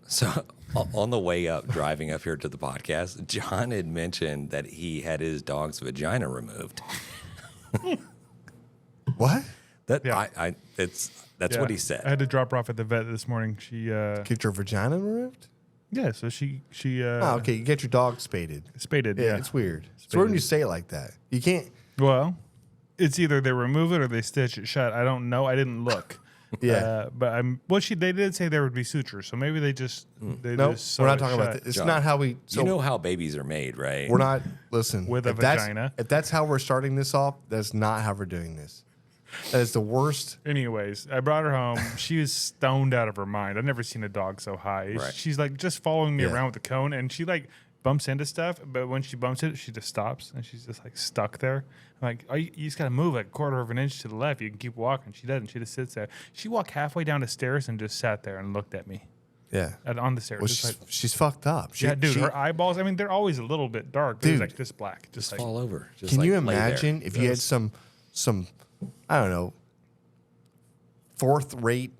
So on the way up, driving up here to the podcast, John had mentioned that he had his dog's vagina removed. What? That's Yeah. what he said. I had to drop her off at the vet this morning. She Get your vagina removed? yeah, so she Okay, you get your dog spaded. spaded. Yeah, Yeah. it's weird. So when you say it like that, you can't. Well, it's either they remove it or they stitch it shut. I don't know. I didn't look. Yeah. But they did say there would be sutures, so maybe they just No, just we're not sew it talking about shut. that. It's John, not how we. So you know how babies are made, right? we're not. Listen, With a if that's- vagina. If that's how we're starting this off, that's not how we're doing this. That is the worst. Anyways, I brought her home. She was stoned out of her mind. I've never seen a dog so high. Right. She's like just following me Yeah. around with the cone, and she like bumps into stuff. But when she bumps it, she just stops, and she's just like stuck there. I'm like, you just gotta move like a quarter of an inch to the left. You can keep walking. She doesn't. She just sits there. She walked halfway down the stairs and just sat there and looked at me Yeah. on the stairs. Well, Just like, she's fucked up. yeah, dude, her eyeballs. I mean, they're always a little bit dark. They're Dude. like this black. Just like fall over. Just Can like you lay there. imagine if you had some, I don't know, fourth-rate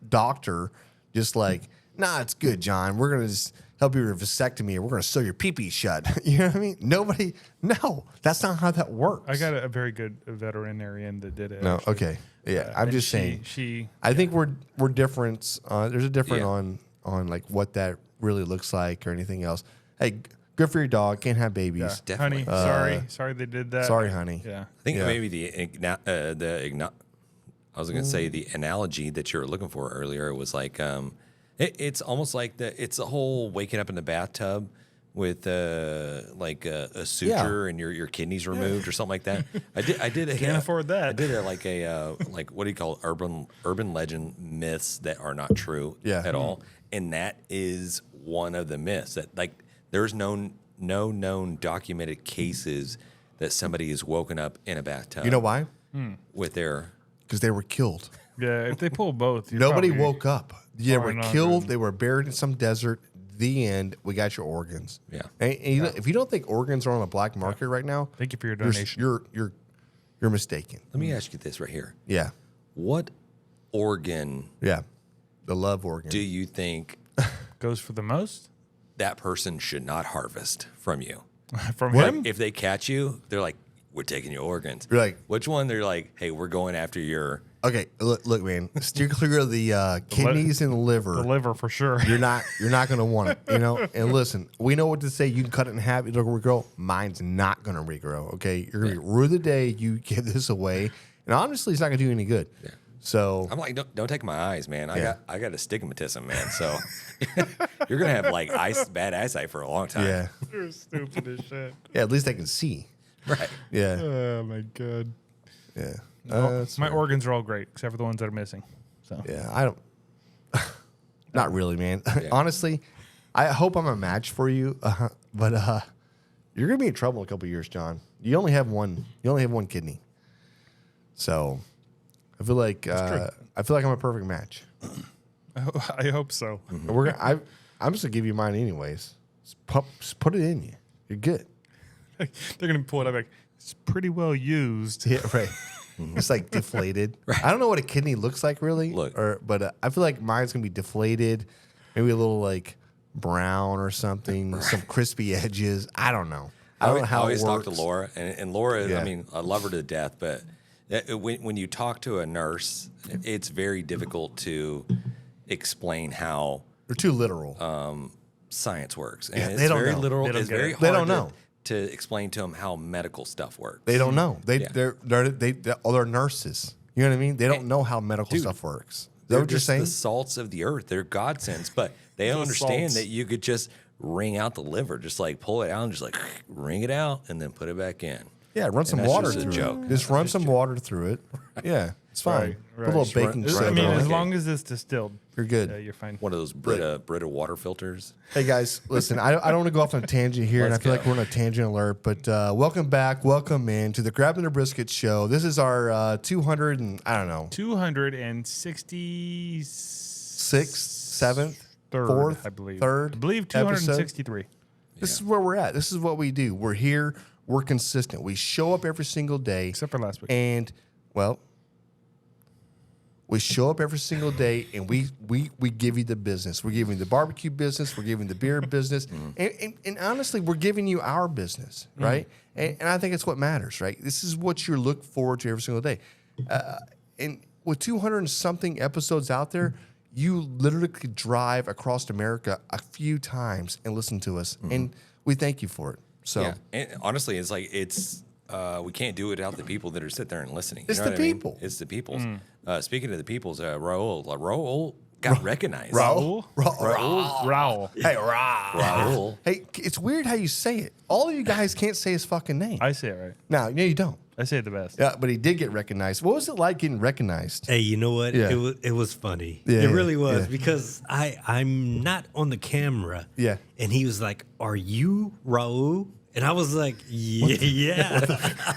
doctor just like, nah, it's good, John. We're gonna just help you with a vasectomy, or we're gonna sew your pee-pee shut. You know what I mean? No, that's not how that works. I got a very good veterinarian that did it. No, actually. okay, yeah. I'm And just saying. She I think we're different. There's a different Yeah. on like what that really looks like or anything else. Hey, good for your dog. Can't have babies. Definitely. Honey, sorry they did that. Sorry, honey. Yeah. I think Yeah. maybe I was going to say the analogy that you were looking for earlier was like it's almost like it's a whole waking up in the bathtub with like a suture and your kidneys removed or something like that. I did Can't afford that. I did like what do you call it? urban legend myths that are not true at all, and that is one of the myths that like there's no known documented cases that somebody is woken up in a bathtub. You know why? With their Because they were killed. Yeah, if they pull both, you're Nobody probably- woke up. They were Far not killed. good. They were buried in some desert. The end. We got your organs. Yeah. And if you don't think organs are on the black market right now, Thank you for your you're donation. you're mistaken. Let me ask you this right here. Yeah. What organ Yeah. The love organ. do you think Goes for the most that person should not harvest from you? from What? him. If they catch you, they're like, we're taking your organs. You're like, Which one? They're like, hey, we're going after your... okay, look, man. Steer clear of the kidneys and the liver. The liver for sure. You're not going to want it, you know. And listen, we know what to say. You can cut it in half. It'll regrow. Mine's not going to regrow. Okay, you're going to ruin the day you give this away. And honestly, it's not going to do you any good. Yeah. So I'm like, don't take my eyes, man. Yeah. I got astigmatism, man. So you're gonna have like bad eyesight for a long time. yeah, You're stupid as shit. yeah. At least I can see. Right. Yeah, Oh my god. yeah. Well, my organs are all great except for the ones that are missing. So Yeah, I don't. Not really, man. Honestly, I hope I'm a match for you, but you're gonna be in trouble in a couple of years, John. You only have one. You only have one kidney. So, I feel like I'm a perfect match. I hope so. And we're gonna, I'm just gonna give you mine anyways. Just put it in you. You're good. They're gonna pull it up like it's pretty well used. Yeah, right. It's like deflated. I don't know what a kidney looks like really. Look. But I feel like mine's gonna be deflated, maybe a little like brown or something, some crispy edges. I don't know. I don't know how I always it talk works. to Laura, and Laura, Yeah. I mean, I love her to death, but when you talk to a nurse, it's very difficult to explain how They're too literal. science works. And Yeah, it's they don't very know. literal. They don't It's get very it. hard They don't know. to explain to them how medical stuff works. They don't know. Yeah. They're nurses. You know what I mean? They don't know how medical stuff works. Is that They're what you're just saying? the salts of the earth. They're godsends, but they don't understand salts. that you could just wring out the liver, just like pull it out and just like wring it out and then put it back in. Yeah, run some that's water just a through joke. it. Just run some water through it. Yeah, it's fine. Right, Put a little baking Just soda. I mean, on as it. long as it's distilled, You're good. you're fine. One of those Brita water filters. Hey guys, listen, I don't want to go off on a tangent here, and I Let's feel go. like we're on a tangent alert, but welcome back, welcome in to the Grabbing the Brisket show. This is our 200 and, I don't know, 266th, sixth, seventh, third, fourth, I believe. third I believe episode. 263. This is where we're at. This is what we do. We're here. We're consistent. We show up every single day. Except for last week. And, well, We show up every single day, and we give you the business. We're giving you the barbecue business. We're giving you the beer business. And honestly, we're giving you our business, right? And I think it's what matters, right? This is what you look forward to every single day. And with 200 and something episodes out there, you literally could drive across America a few times and listen to us. And we thank you for it. So, yeah, and honestly, it's like we can't do it without the people that are sitting there and listening. It's You know the what I mean? people. It's the peoples. Speaking of the peoples, Raul got recognized. Raul. Raul. Hey, Raul. Hey, it's weird how you say it. All of you guys can't say his fucking name. I say it right. No, you don't. I say it the best. Yeah, but he did get recognized. What was it like getting recognized? Hey, you know what? Yeah. It was funny. Yeah, it really was yeah. because I'm not on the camera. Yeah. And he was like, "Are you Raul?" And I was like, "Yeah."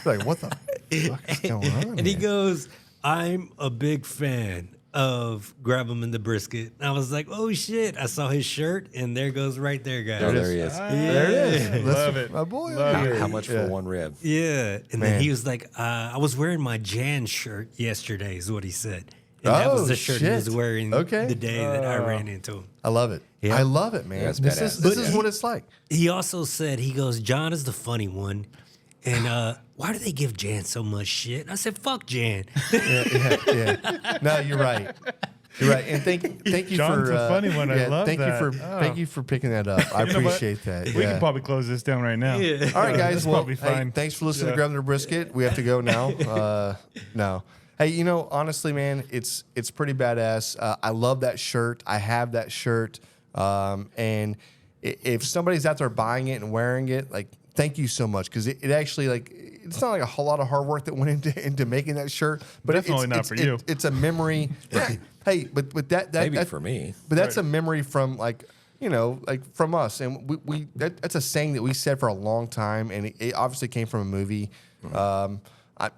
Like, what the fuck is going on? And he man? goes, "I'm a big fan of Grab 'em in the Brisket." And I was like, "Oh shit!" I saw his shirt, and there goes right there, guys. Oh, there he is. There it is. That's Love it. my boy. Love over it. here. How much for one rib? Yeah. And Man. then he was like, I was wearing my Jan shirt yesterday, is what he said. And that was Oh, the shirt he was shit. wearing Okay. the day that I ran into him. I love it. Yeah. I love it, man. Yeah, it's this badass. is what it's like. He also said, he goes, "John is the funny one. And why do they give Jan so much shit?" And I said, "Fuck Jan." Yeah. No, you're right. You're right. And thank you John's for a funny one. I love thank that. Thank you for picking that up. I You know what? appreciate that. We yeah. can probably close this down right now. Yeah. All right, guys. That's Well, probably hey, fine. thanks for listening Yeah. to Grab Their Brisket. We have to go now. No. Hey, you know, honestly, man, it's pretty badass. I love that shirt. I have that shirt. And if somebody's out there buying it and wearing it, like, thank you so much, because it actually, like, it's not like a whole lot of hard work that went into making that shirt. But Definitely not for you. It's a memory. Hey, but that Maybe that, for me. but that's a memory from, like, you know, like, from us, and that's a saying that we said for a long time, and it obviously came from a movie. I'm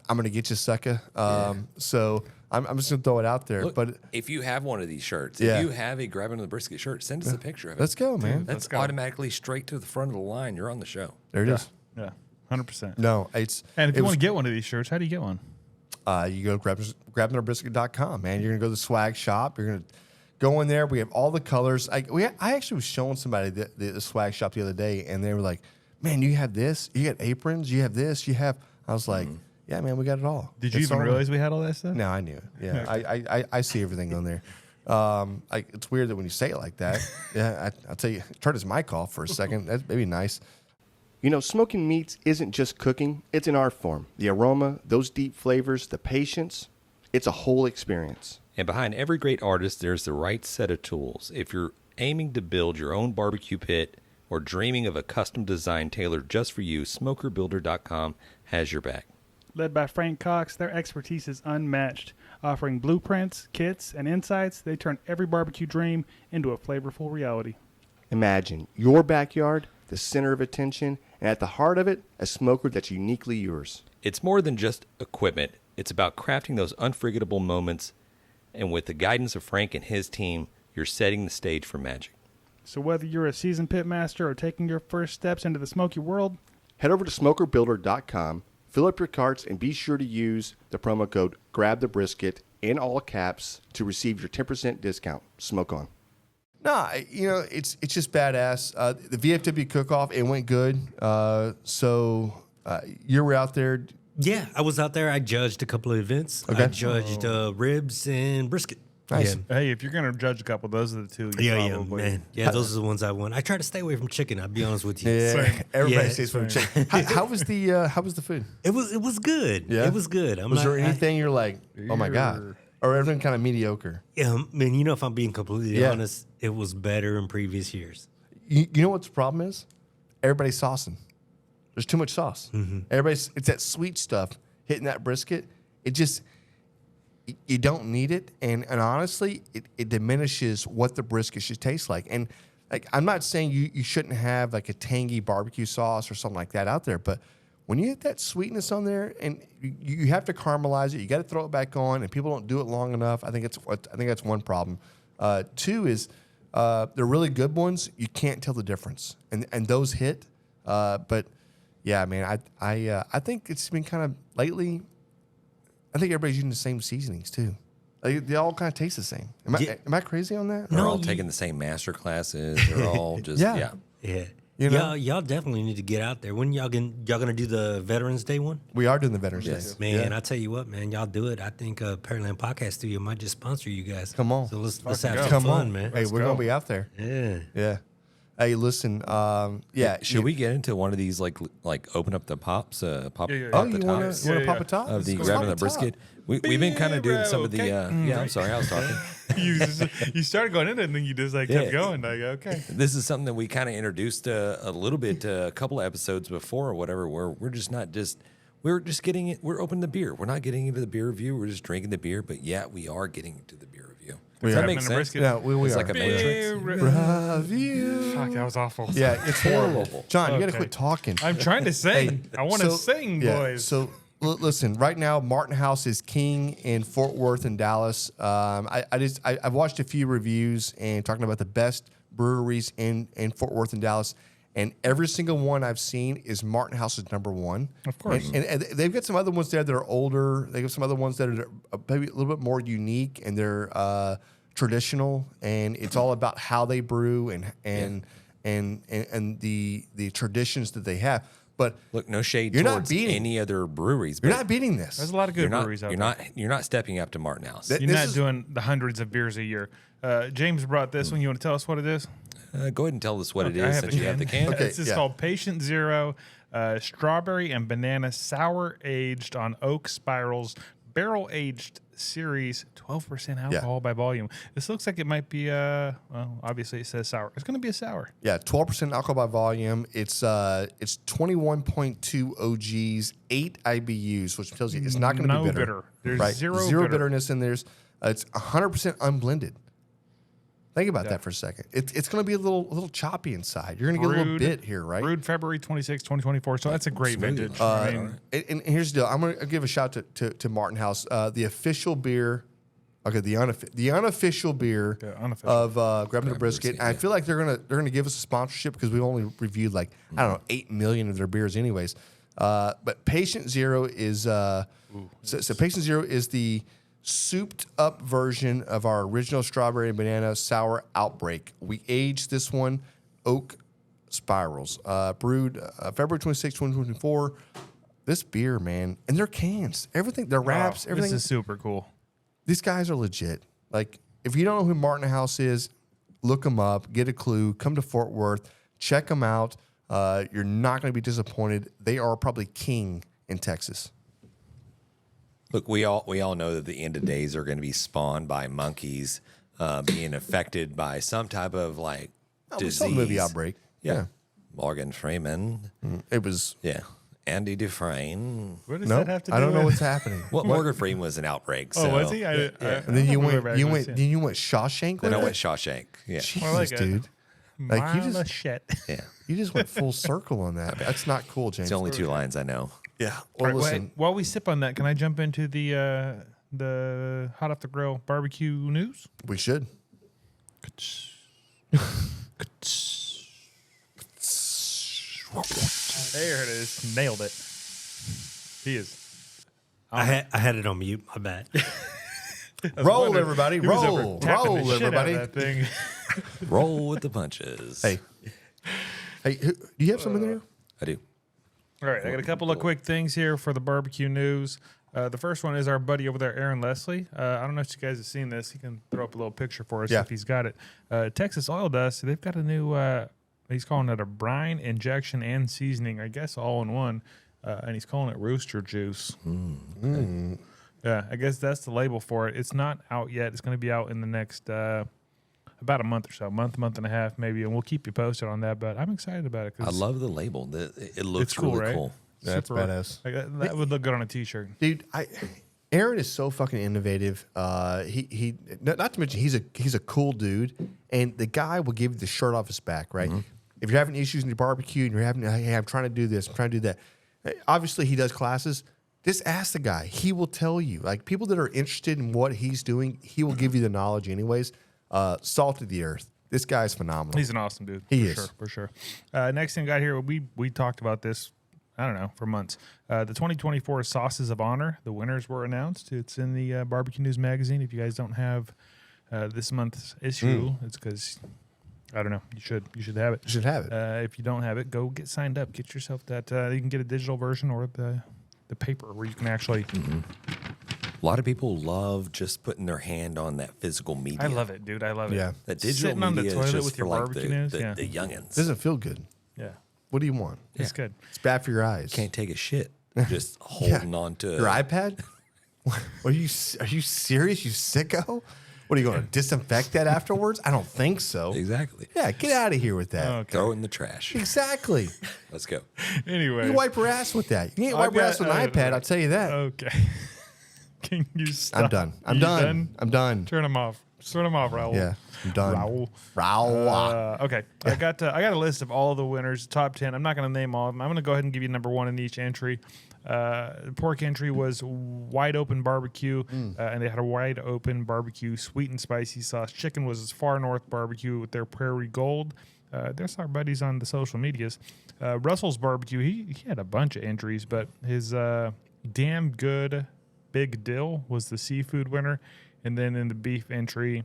gonna get you, sucker. So I'm just gonna throw it out there. Look, but if you have one of these shirts, Yeah. if you have a Grab 'em in the Brisket shirt, send us a picture of it. let's go, man. That's go. automatically straight to the front of the line. You're on the show. There it is. Yeah, 100%. No, it's And if it you was- want to get one of these shirts, how do you get one? you go to grabtherbrisket.com, man. You're gonna go to the swag shop. You're gonna go in there. We have all the colors. I actually was showing somebody the swag shop the other day, and they were like, "Man, you have this. You got aprons. You have this. You have." I was like, "Yeah, man, we got it all." Did you It's even all realize we had all that stuff? No, I knew it. Yeah, I see everything on there. It's weird that when you say it like that. Yeah, I'll tell you. Turn his mic off for a second. That's maybe nice. You know, smoking meats isn't just cooking, it's an art form. The aroma, those deep flavors, the patience, it's a whole experience. And behind every great artist, there's the right set of tools. If you're aiming to build your own barbecue pit or dreaming of a custom design tailored just for you, SmokerBuilder.com has your back. Led by Frank Cox, their expertise is unmatched. Offering blueprints, kits, and insights, they turn every barbecue dream into a flavorful reality. Imagine your backyard, the center of attention, and at the heart of it, a smoker that's uniquely yours. It's more than just equipment. It's about crafting those unforgettable moments. And with the guidance of Frank and his team, you're setting the stage for magic. So whether you're a seasoned pitmaster or taking your first steps into the smoky world, Head over to SmokerBuilder.com, fill up your carts, and be sure to use the promo code GRABTHEBRISKET in all caps to receive your 10% discount. Smoke on. No, you know, it's just badass. The VFW cook-off, it went good. So you were out there. Yeah, I was out there. I judged a couple of events. Okay. I judged ribs and brisket. Nice. Yeah. Hey, if you're gonna judge a couple, those are the two. You Yeah, probably- man. Yeah, those are the ones I won. I try to stay away from chicken. I'll be honest with you. Yeah, Same. everybody Yeah, stays from chicken. How was the food? It was good. Yeah? It was good. Was there anything you're like, oh my god, or everything kind of mediocre? Yeah, man. You know, if I'm being completely Yeah. honest, it was better in previous years. You know what the problem is? Everybody's saucing. There's too much sauce. It's that sweet stuff hitting that brisket. It just, you don't need it. And honestly, it diminishes what the brisket should taste like. And like, I'm not saying you shouldn't have like a tangy barbecue sauce or something like that out there, but when you get that sweetness on there and you have to caramelize it, you got to throw it back on, and people don't do it long enough. I think that's one problem. Two is the really good ones, you can't tell the difference, and those hit. But yeah, man, I think it's been kind of lately. I think everybody's using the same seasonings too. They all kind of taste the same. Am I crazy on that? They're all taking the same master classes. They're all just Yeah. Yeah. You know? Y'all definitely need to get out there. When y'all gonna do the Veterans Day one? We are doing the Veterans Yes. Day. Man, I tell you what, man, y'all do it. I think Pearland Podcast Studio might just sponsor you guys. Come on. So let's have go. some Come fun, on, man. Hey, we're gonna be out there. Yeah. Yeah. Hey, listen. Yeah. Should we get into one of these like open up the pops, pop, Yeah. pop Oh, the you want tops to Yeah, pop yeah. a top? of the Let's grabbing pop the a top. brisket? We've been kind of doing some of the. Yeah, I'm sorry, I was talking. You started going into it, and then you just like kept Yeah. going. Like, okay. This is something that we kind of introduced a little bit a couple of episodes before or whatever, where we're just not just we're just getting it. We're opening the beer. We're not getting into the beer review. We're just drinking the beer, but yeah, we are getting into the beer review. Does that Grabbing make the sense? brisket. Yeah, we It's are. like a matrix. Review. Fuck, that was awful. Yeah, it's horrible. John, you got to Okay. quit talking. I'm trying to sing. I want to So- sing, yeah, boys. So listen, right now, Martin House is king in Fort Worth and Dallas. I've watched a few reviews and talking about the best breweries in Fort Worth and Dallas, and every single one I've seen is Martin House's number one. Of course. And they've got some other ones there that are older. They have some other ones that are maybe a little bit more unique, and they're traditional, and it's all about how they brew and the traditions that they have. But Look, no shade You're not towards beating- any other breweries. you're but not beating this. There's a lot of good you're not, breweries out you're there. You're not stepping up to Martin House. Th- You're this not is- doing the hundreds of beers a year. James brought this one. You want to tell us what it is? Go ahead and tell us what it I is have since the you have the can. can. Okay. This is yeah. called Patient Zero, strawberry and banana sour aged on oak spirals, barrel aged series, 12% alcohol by volume. This looks like it might be well, obviously it says sour. It's going to be a sour. Yeah, 12% alcohol by volume. It's 21.2 OGs, 8 IBUs, which tells you it's not going to No be bitter. bitter. There's right? zero bitter. bitterness in there's. It's 100% unblended. Think about that for a second. It's going to be a little choppy inside. You're going to get a little bit here, right? Brewed February 26, 2024. So that's a great vintage. I mean, And here's the deal. I'm going to give a shout to Martin House. The official beer, okay, the unofficial beer unofficial. of Grabbing the Brisket. And I feel like they're gonna give us a sponsorship because we've only reviewed like I don't know 8 million of their beers, anyways. But Patient Zero is so Patient Zero is the souped up version of our original strawberry and banana sour Outbreak. We aged this one oak spirals, brewed February 26, 2024. This beer, man, and their cans, everything, their wraps, everything. This is super cool. These guys are legit. Like, if you don't know who Martin House is, look them up, get a clue, come to Fort Worth, check them out. You're not going to be disappointed. They are probably king in Texas. Look, we all know that the end of days are going to be spawned by monkeys being affected by some type of like We disease. saw the movie Outbreak. Yeah. Morgan Freeman. It was. Yeah. Andy Dufresne. What does No, that have to do I don't know with? what's happening. Well, Morgan Freeman was an outbreak. Oh, So. was he? And then you went Shawshank. Then with I it? went Shawshank. Yeah. Jesus, More like a- dude. Like, you Mile just- of shit. Yeah. You just went full circle on that. That's not cool, James. It's the only two lines I know. Yeah. All Well, right, listen. while we sip on that, can I jump into the hot off the grill barbecue news? We should. There it is. Nailed it. He is. I had it on mute. My bad. Roll, wondering- everybody. He was over Roll. tapping the Roll, shit out of everybody. that thing. Roll with the punches. Hey. Hey, do you have something there? I do. All right, I got a couple of quick things here for the barbecue news. The first one is our buddy over there, Aaron Leslie. I don't know if you guys have seen this. He can throw up a little picture for us Yeah. if he's got it. Texas Oil Dust, they've got a new, he's calling it a brine, injection, and seasoning, I guess all in one. And he's calling it Rooster Juice. Yeah, I guess that's the label for it. It's not out yet. It's going to be out in the next about a month or so, month and a half maybe, and we'll keep you posted on that. But I'm excited about it. I love the label. It looks It's cool, really right? cool. That's Super- badass. Like, that would look good on a T-shirt. Dude, Aaron is so fucking innovative. He not to mention he's a cool dude, and the guy will give you the shirt off his back, right? If you're having issues in your barbecue and you're having, hey, I'm trying to do this, I'm trying to do that. Obviously, he does classes. Just ask the guy. He will tell you. Like, people that are interested in what he's doing, he will give you the knowledge anyways. Salt of the earth. This guy's phenomenal. He's an awesome dude. He for is. sure, for sure. Next thing I got here, we talked about this I don't know, for months. The 2024 Sauces of Honor, the winners were announced. It's in the Barbecue News magazine. If you guys don't have this month's issue, it's because, I don't know, you should have it. You should have it. If you don't have it, go get signed up. Get yourself that. You can get a digital version or the paper where you can actually. A lot of people love just putting their hand on that physical media. I love it, dude. I love it. Yeah. That digital Sitting on the media toilet is just with your for like barbecue news, the yeah. youngins. Doesn't feel good. Yeah. What do you want? It's good. It's bad for your eyes. Can't take a shit. Just holding on to Your iPad? Are you serious, you sicko? What are you going to disinfect that afterwards? I don't think so. Exactly. Yeah, get out of here with that. Okay. Throw it in the trash. Exactly. Let's go. Anyway. You wipe your ass with that. You can't wipe your ass with an iPad, I'll tell you that. Okay. Can you stop? I'm done. You I'm done. Turn them off. Turn them off, Raul. Yeah, I'm done. Raul. Okay. I got a list of all of the winners, top 10. I'm not going to name all of them. I'm going to go ahead and give you number 1 in each entry. The pork entry was Wide Open Barbecue, and they had a Wide Open Barbecue sweet and spicy sauce. Chicken was Far North Barbecue with their Prairie Gold. There's our buddies on the social medias. Russell's Barbecue, he had a bunch of entries, but his Damn Good Big Dill was the seafood winner. And then in the beef entry,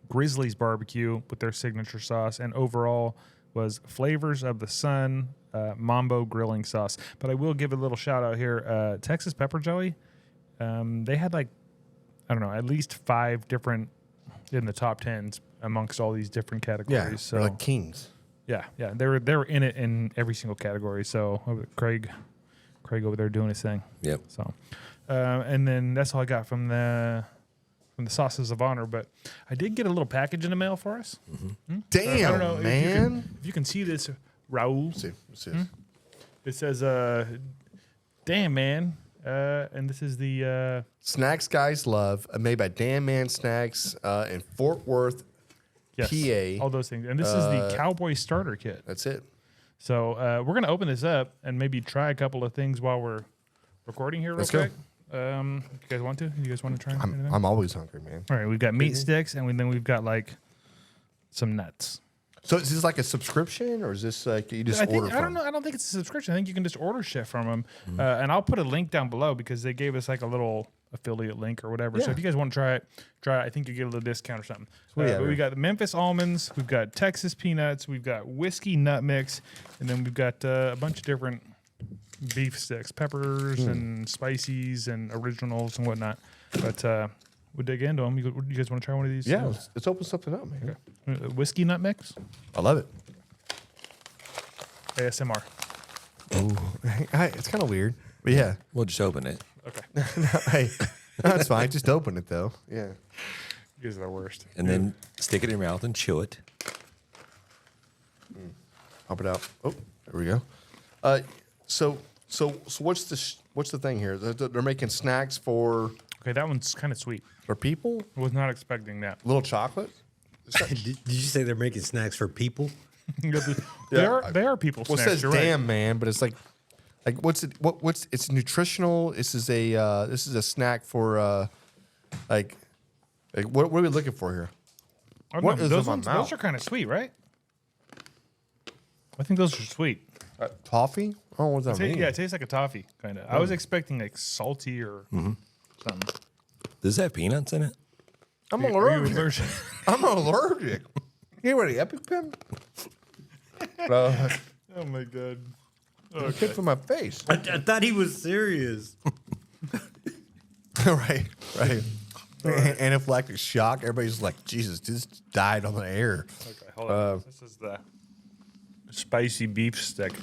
Grizzly's Barbecue with their signature sauce, and overall was Flavors of the Sun Mambo grilling sauce. But I will give a little shout out here. Texas Pepper Jelly, they had at least 5 different in the top 10s amongst all these different categories. Yeah, so they're like kings. yeah, they were in it in every single category. So Craig over there doing his thing. Yep. So, and then that's all I got from the Sauces of Honor. But I did get a little package in the mail for us. Damn, I don't know man. if you can see this, Raul. Let's see. It says, "Damn man," and this is the Snacks Guys Love, made by Dan Man Snacks in Fort Worth, PA. all those things. And this is the Cowboy Starter Kit. That's it. So we're gonna open this up and maybe try a couple of things while we're recording here real Let's go. quick. You guys want to? You guys want to try? anything? I'm always hungry, man. All right, we've got meat sticks, and then we've got like some nuts. So is this like a subscription, or is this like you just order from? I don't know. I don't think it's a subscription. I think you can just order shit from them. And I'll put a link down below because they gave us like a little affiliate link or whatever. So Yeah. if you guys want to try it. I think you get a little discount or something. Sweet, But we got the Memphis almonds. We've got Texas peanuts. We've got whiskey nut mix, and then we've got a bunch of different beef sticks, peppers and spices and originals and whatnot. But we'll dig into them. You guys want to try one of these? Yeah, let's open something up, man. Whiskey nut mix. I love it. ASMR. Oh, it's kind of weird, but yeah. We'll just open it. Okay. Hey, that's fine. Just open it though. Yeah. You guys are the worst. And then stick it in your mouth and chew it. Pop it out. Oh, there we go. So what's the thing here? They're making snacks for Okay, that one's kind of sweet. people. I was not expecting that. Little chocolate. Did you say they're making snacks for people? They are people Well, it snacks. says You're right. "damn man," but it's like what's it? What's it's nutritional? This is a snack for like what are we looking for here? I don't what know, is those in my ones? mouth? Those are kind of sweet, right? I think those are sweet. Toffee? Oh, what does that mean? Yeah, it tastes like a toffee, kind of. I was expecting like salty or something. Does it have peanuts in it? I'm Are you allergic. allergic? I'm allergic. You ready, EpiPen? Oh my god. Kick from my face. I thought he was serious. right. Anaphylactic shock. Everybody's like, Jesus, this died on the air. Okay, hold on. This is the spicy beef stick.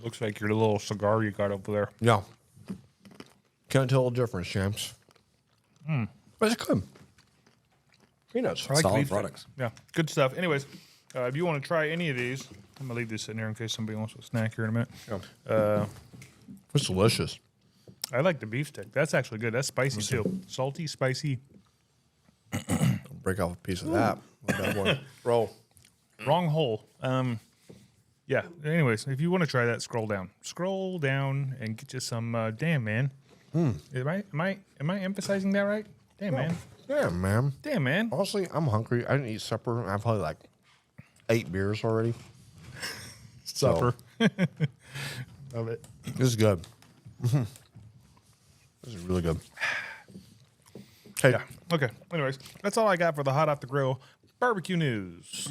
Looks like your little cigar you got over there. No. Can't tell the difference, champs. But it's good. Peanuts. I like Solid beef stick. products. Yeah, good stuff. Anyways, if you want to try any of these, I'm gonna leave this sitting here in case somebody wants a snack here in a minute. It's delicious. I like the beef stick. That's actually good. That's spicy too. Salty, spicy. Break off a piece of that. That one. Roll. Wrong hole. Yeah. Anyways, if you want to try that, scroll down and get you some. Damn man. Am I emphasizing that right? Damn man. Yeah, man. Damn man. Honestly, I'm hungry. I didn't eat supper. I've probably like 8 beers already. Supper. Love it. This is good. This is really good. Hey, Yeah. Okay. Anyways, that's all I got for the hot off the grill barbecue news.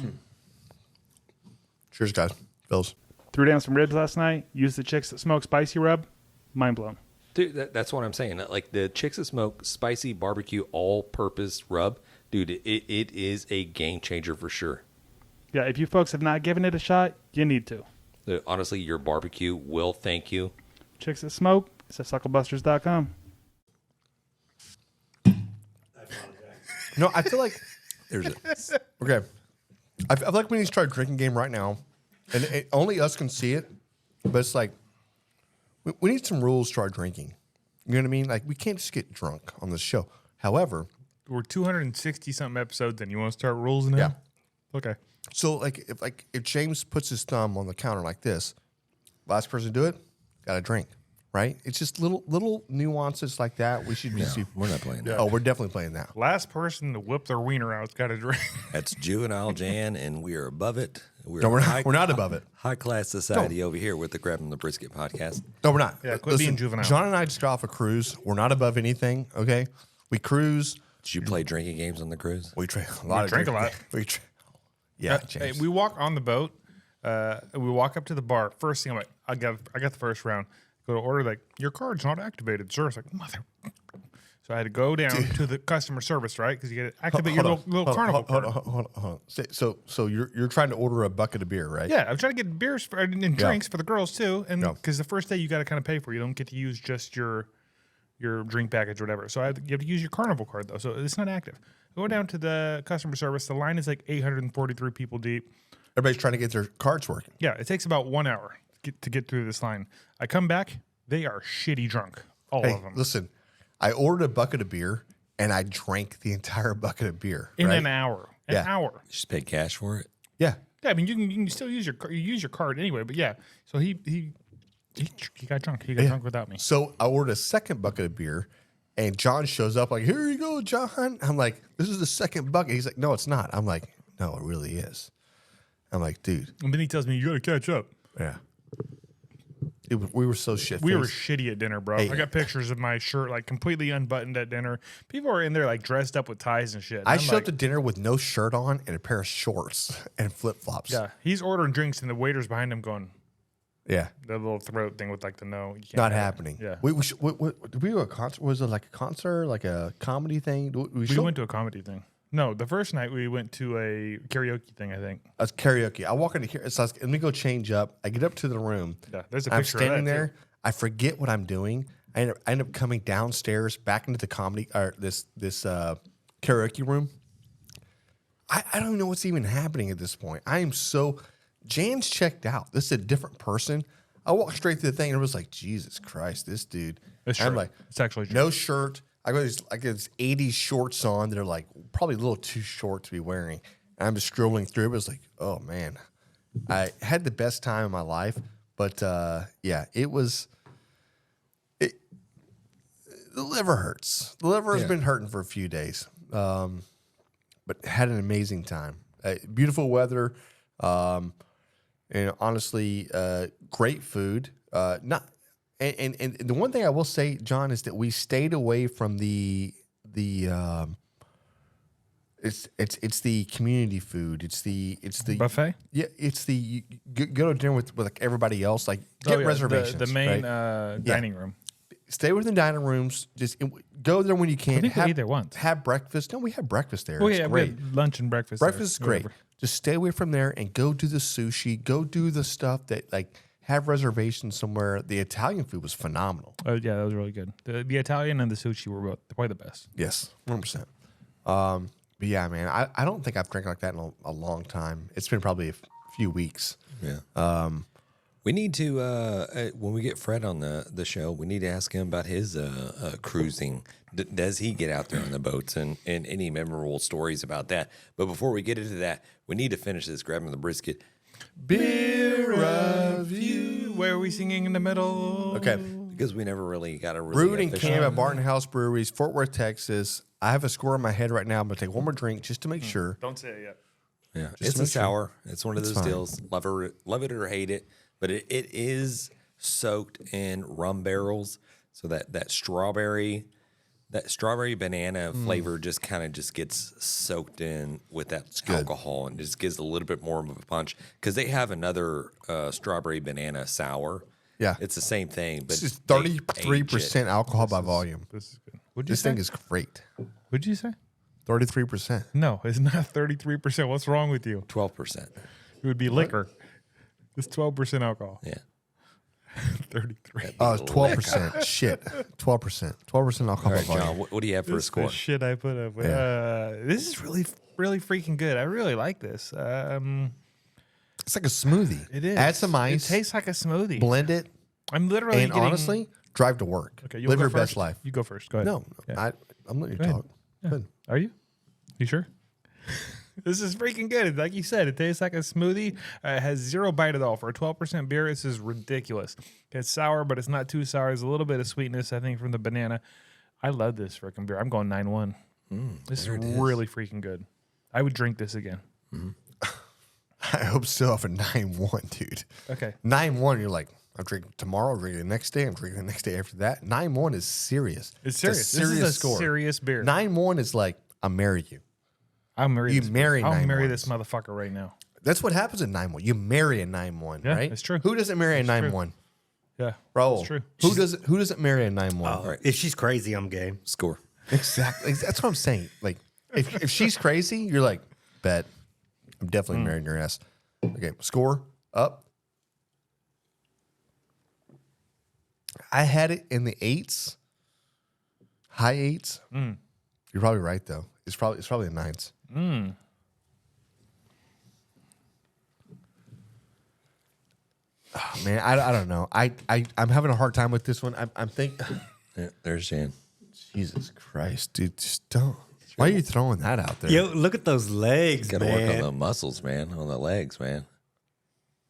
cheers, guys. Phils. Threw down some ribs last night. Used the Chicks That Smoke spicy rub. Mind blown. Dude, that's what I'm saying. Like the Chicks That Smoke spicy barbecue all-purpose rub, dude, it is a game changer for sure. Yeah, if you folks have not given it a shot, you need to. Honestly, your barbecue will thank you. Chicks That Smoke. It's at sucklebusters.com. No, I feel like there's okay. I feel like we need to start a drinking game right now, and only us can see it. But it's like we need some rules to our drinking. You know what I mean? Like we can't just get drunk on this show. However, We're 260 something episodes, and you want to start rules now? Yeah. Okay. so if James puts his thumb on the counter like this, last person to do it got a drink. Right? It's just little nuances like that. We should be. We're not playing that. Oh, we're definitely playing that. Last person to whip their wiener out's got a drink. That's juvenile Jan, and we are above it. No, we're not. We're not above it. High class society over here with the Grabbing the Brisket podcast. No, we're not. Yeah, quit being juvenile. John and I just got off a cruise. We're not above anything. Okay, we cruise. Did you play drinking games on the cruise? We drink a lot. drink a lot. Yeah, Hey, James. we walk on the boat. We walk up to the bar. First thing I'm like, I got the first round. Go to order, like, your card's not activated, sir. It's like, mother. So I had to go down to the customer service, right? Because you got to activate your little carnival card. Hold on. So you're trying to order a bucket of beer, right? Yeah, I'm trying to get beers and drinks for the girls too, and Yeah. because the first day you got to kind of pay for it. You don't get to use just your drink package or whatever. So you have to use your carnival card though, so it's not active. I go down to the customer service. The line is like 843 people deep. Everybody's trying to get their cards working. Yeah, it takes about 1 hour to get through this line. I come back, they are shitty drunk, all Hey, of them, listen, I ordered a bucket of beer and I drank the entire bucket of beer in right? an hour. An Yeah. hour. You just paid cash for it? Yeah. Yeah, I mean you can still use your card anyway, but yeah. So he got drunk. He got drunk without me. So I ordered a second bucket of beer, and John shows up like, "Here you go, John." I'm like, "This is the second bucket." He's like, "No, it's not." I'm like, "No, it really is." I'm like, "Dude, And then he tells me you got to catch up. yeah." We were so shit. We were shitty at dinner, bro. Hey. I got pictures of my shirt like completely unbuttoned at dinner. People are in there like dressed up with ties and shit. And I I'm showed up like, to dinner with no shirt on and a pair of shorts and flip flops. yeah, he's ordering drinks and the waiter's behind him going Yeah. the little throat thing with like the no. You can't Not have it. happening. Yeah, Did we go to a concert? Was it like a concert, like a comedy thing? we went to a comedy thing. No, the first night we went to a karaoke thing. I think. That's karaoke. I walk into here. So let me go change up. I get up to the room. Yeah, there's a I'm picture of standing that, there. too. I forget what I'm doing. I end up coming downstairs back into the comedy or this karaoke room. I don't even know what's even happening at this point. I am so Jan's checked out. This is a different person. I walked straight through the thing and it was like, Jesus Christ, this dude. It's I'm true. like, It's actually true. no shirt. I got these 80s shorts on that are like probably a little too short to be wearing. And I'm just scrolling through. It was like, oh man, I had the best time of my life. But yeah, it was. The liver hurts. The liver has been hurting for a few days, but had an amazing time. Beautiful weather, and honestly, great food. Not and the one thing I will say, John, is that we stayed away from the it's the community food. It's the Buffet? Yeah, it's the you go to dinner with like everybody else. Like get reservations. The main right? dining room. Stay within dining rooms. Just go there when you can. I think we ate there once. Have breakfast. No, we had breakfast there. Oh It's yeah, we great. had lunch and breakfast. Breakfast is there, great. whatever. Just stay away from there and go do the sushi. Go do the stuff that like have reservations somewhere. The Italian food was phenomenal. Yeah, that was really good. The Italian and the sushi were both probably the best. Yes, 100%. But yeah, man, I don't think I've drank like that in a long time. It's been probably a few weeks. Yeah. We need to when we get Fred on the show, we need to ask him about his cruising. Does he get out there on the boats and any memorable stories about that? But before we get into that, we need to finish this grabbing the brisket. Beer review. Where are we singing in the middle? Okay. Because we never really got a really Brewed and official- canned at Barton House Breweries, Fort Worth, Texas. I have a score in my head right now. I'm going to take one more drink just to make sure. Don't say it yet. Yeah, Just it's to a make sure. sour. It's one of those fine. deals. Love it or hate it. But it is soaked in rum barrels, so that strawberry banana flavor just kind of just gets soaked in with that alcohol and just gives a little bit more of a punch. Because they have another strawberry banana sour. Yeah. It's the same thing, but It's just they 33% age it. alcohol by volume. This is good. What'd you This say? thing is great. What'd you say? 33%. No, it's not 33%. What's wrong with you? 12%. It would be liquor. It's 12% alcohol. Yeah. 33. Oh, it's 12%. Shit. 12%. 12% alcohol All by right, volume. John, what do you have for a This is score? the shit I put up with. This is really, really freaking good. I really like this. It's like a smoothie. It is. Add some ice. It tastes like a smoothie. Blend it. I'm literally And getting, honestly, drive to work. okay, you Live go your first. best life. You go first. Go ahead. No, Yeah. I'm letting you Go ahead. talk. Good. Are you? You sure? This is freaking good. Like you said, it tastes like a smoothie. It has zero bite at all. For a 12% beer, this is ridiculous. It's sour, but it's not too sour. There's a little bit of sweetness, I think, from the banana. I love this freaking beer. I'm going 9-1. This is really freaking good. I would drink this again. I hope so for 9-1, dude. Okay. 9-1, you're like, I'm drinking tomorrow, I'm drinking the next day, I'm drinking the next day after that. 9-1 is serious. It's serious. A serious this is a score. serious beer. 9-1 is like, I'll marry you. I'll marry You this. marry I'll 9 marry ones. this motherfucker right now. That's what happens at 9-1. You marry a 9-1, Yeah, right? it's true. Who doesn't marry a 9-1? Yeah. Raul. It's true. Who doesn't marry a 9-1? Oh, if she's crazy, I'm game. Score. Exactly. That's what I'm saying. Like, if she's crazy, you're like, bet. I'm definitely marrying your ass. Okay, score up. I had it in the 8s, high 8s. You're probably right though. It's probably the 9s. Oh, man, I don't know. I'm having a hard time with this one. I'm thinking. Yeah, there's Jan. Jesus Christ, dude, just don't. Why are you throwing that out there? Yo, look at those legs, Got to man. work on the muscles, man, on the legs, man.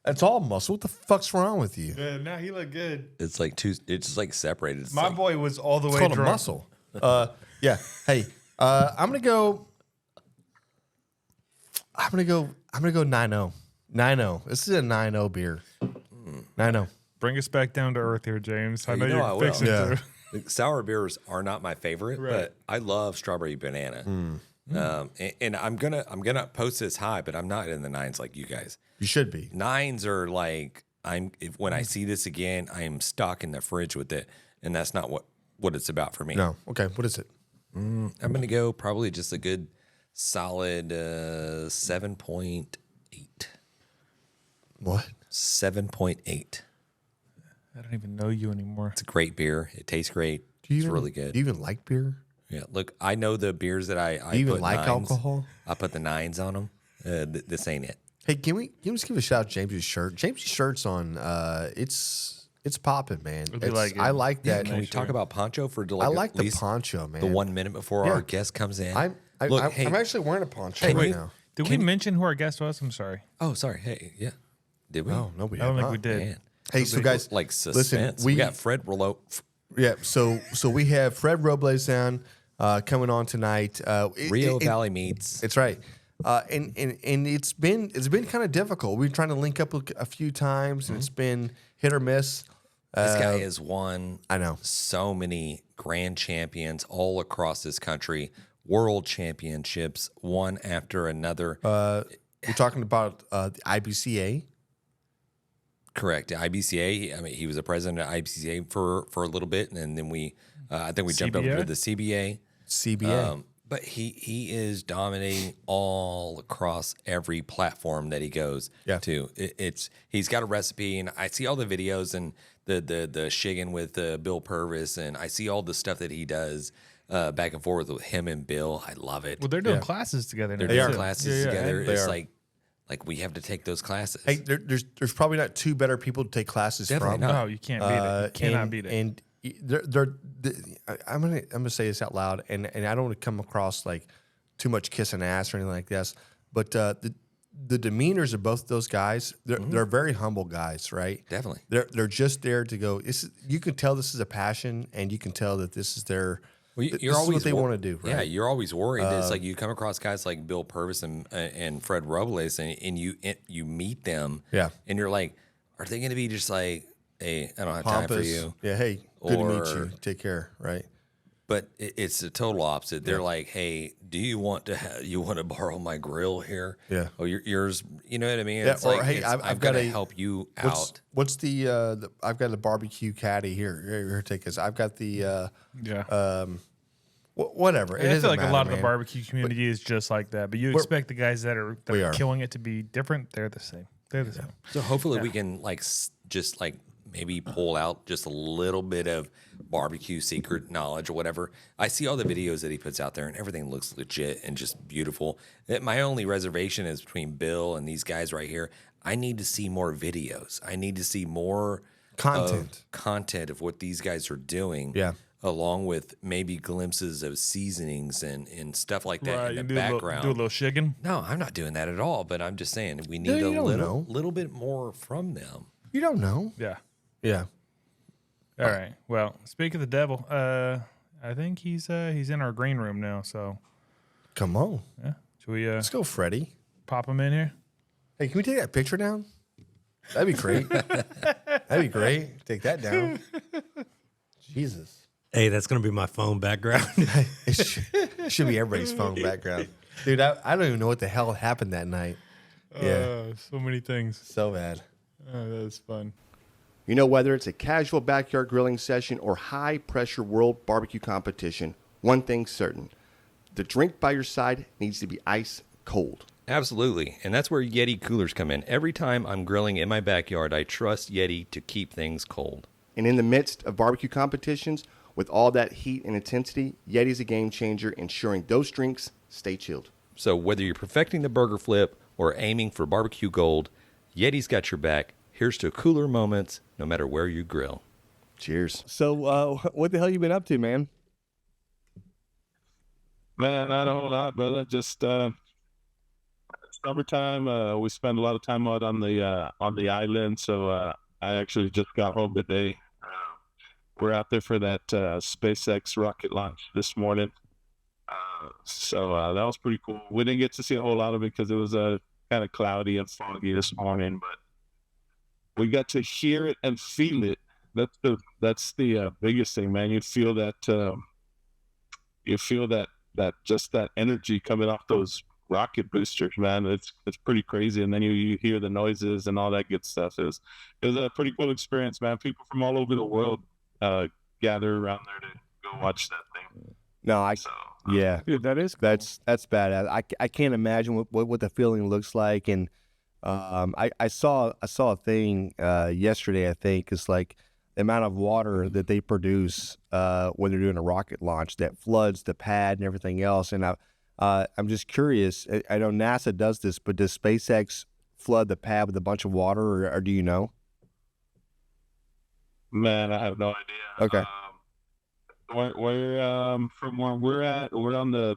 It's all muscle. What the fuck's wrong with you? Yeah, now he looked good. It's like two. It's just like separated. It's My like, boy was all the It's way called drunk. a muscle. Yeah. Hey, I'm gonna go 9-0. 9-0. This is a 9-0 beer. 9-0. Bring us back down to earth here, James. I know you know I you're will. fixing Yeah. to. Like, sour beers are not my favorite, Right. but I love strawberry banana. And I'm gonna post this high, but I'm not in the 9s like you guys. You should be. 9s are like when I see this again, I am stuck in the fridge with it, and that's not what it's about for me. No. Okay. What is it? I'm gonna go probably just a good solid 7.8. What? 7.8. I don't even know you anymore. It's a great beer. It tastes great. It's really good. Do you even like beer? Yeah, look, I know the beers that I Do you even put like 9s. alcohol? I put the 9s on them. This ain't it. Hey, can we just give a shout out to James's shirt? James's shirt's on. It's popping, man. It'd be like I it. like that. Can we talk about poncho for I like at the least poncho, man. the 1 minute before Yeah. our guest comes in? I'm actually wearing a poncho Hey, right wait. now. Did we mention who our guest was? I'm sorry. Oh, sorry. Hey, yeah. Did we? No, we I don't have think we not. did. Man. Hey, so guys, Like listen, suspense. we got Fred Robles. Yeah, so we have Fred Robles down coming on tonight. Rio Valley Meats. That's right. And it's been kind of difficult. We've been trying to link up a few times, and it's been hit or miss. This guy has won I know. so many grand champions all across this country, world championships, one after another. We're talking about the IBCA. Correct. The IBCA. I mean, he was a president of IBCA for a little bit, and then I think we jumped over to the CBA. CBA. But he is dominating all across every platform that he goes to. He's got a recipe, and I see all the videos and the shigging with Bill Purvis, and I see all the stuff that he does back and forth with him and Bill. I love it. Well, they're doing classes together. They're now, doing too. classes together. They It's are. like we have to take those classes. Hey, there's probably not two better people to take classes Definitely from. not. No, you can't beat it. You cannot beat it. And I'm gonna say this out loud, and I don't want to come across like too much kissing ass or anything like this, but the demeanors of both those guys, they're very humble guys, right? Definitely. They're just there to go. You can tell this is a passion, and you can tell that this is their Well, this you're is always what they want to do, right? Yeah, you're always worried. It's like you come across guys like Bill Purvis and Fred Robles, and you meet them, and you're like, are they going to be just like, hey, I don't have time for you? Yeah, hey, good to meet you. Take care, right? But it's the total opposite. They're like, hey, do you want to borrow my grill here? Yeah. Oh, yours. You know what I mean? Yeah, It's or, like, hey, I've got got to a- help you out. What's the I've got a barbecue caddy here, take this. I've got the whatever. I feel like a lot of the man. barbecue community is just like that. But you expect the guys that are killing it to be different. They're the same. They're the same. So hopefully we can just maybe pull out just a little bit of barbecue secret knowledge or whatever. I see all the videos that he puts out there and everything looks legit and just beautiful. My only reservation is between Bill and these guys right here. I need to see more videos. I need to see more content of what these guys are doing. Yeah. Along with maybe glimpses of seasonings and stuff like that in the background. Do a little shigging. No, I'm not doing that at all. But I'm just saying we need you don't little bit more from them. You don't know. Yeah. Yeah. All right. Well, speak of the devil, I think he's in our green room now. So Come on. yeah, should we Let's go, Freddie. pop him in here? Hey, can we take that picture down? That'd be great. That'd be great. Take that down. Jesus. Hey, that's gonna be my phone background. It should be everybody's phone background. Dude, I don't even know what the hell happened that night. Yeah. So many things. So bad. That was fun. You know, whether it's a casual backyard grilling session or high-pressure world barbecue competition, one thing's certain. The drink by your side needs to be ice cold. Absolutely. And that's where YETI Coolers come in. Every time I'm grilling in my backyard, I trust YETI to keep things cold. And in the midst of barbecue competitions, with all that heat and intensity, YETI's a game changer, ensuring those drinks stay chilled. So whether you're perfecting the burger flip or aiming for barbecue gold, YETI's got your back. Here's to cooler moments, no matter where you grill. Cheers. So, what the hell you been up to, man? Man, not a whole lot, brother. Just summertime. We spend a lot of time out on the island. So I actually just got home today. We're out there for that SpaceX rocket launch this morning. So that was pretty cool. We didn't get to see a whole lot of it because it was kind of cloudy and foggy this morning, but we got to hear it and feel it. That's the biggest thing, man. You feel that just that energy coming off those rocket boosters, man. It's pretty crazy. And then you hear the noises and all that good stuff. It was a pretty cool experience, man. People from all over the world gather around there to go watch that thing. No, yeah, Dude, that is that's badass. I can't imagine what the feeling looks like. And I saw a thing yesterday. I think it's like the amount of water that they produce when they're doing a rocket launch that floods the pad and everything else. And I'm just curious. I know NASA does this, but does SpaceX flood the pad with a bunch of water, or do you know? Man, I have no idea. Okay. We're from where we're at. We're on the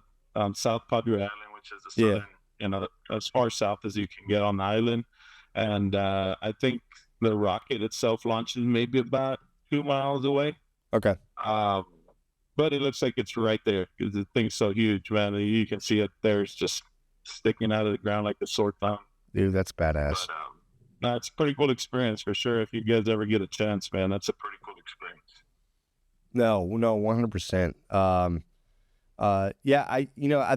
South Padre Island, which is the southern, as far south as you can get on the island. And I think the rocket itself launches maybe about 2 miles away. Okay. But it looks like it's right there because the thing's so huge, man. You can see it there. It's just sticking out of the ground like a sore thumb. Dude, that's badass. But, no, it's a pretty cool experience for sure. If you guys ever get a chance, man, that's a pretty cool experience. No, 100%. Yeah, I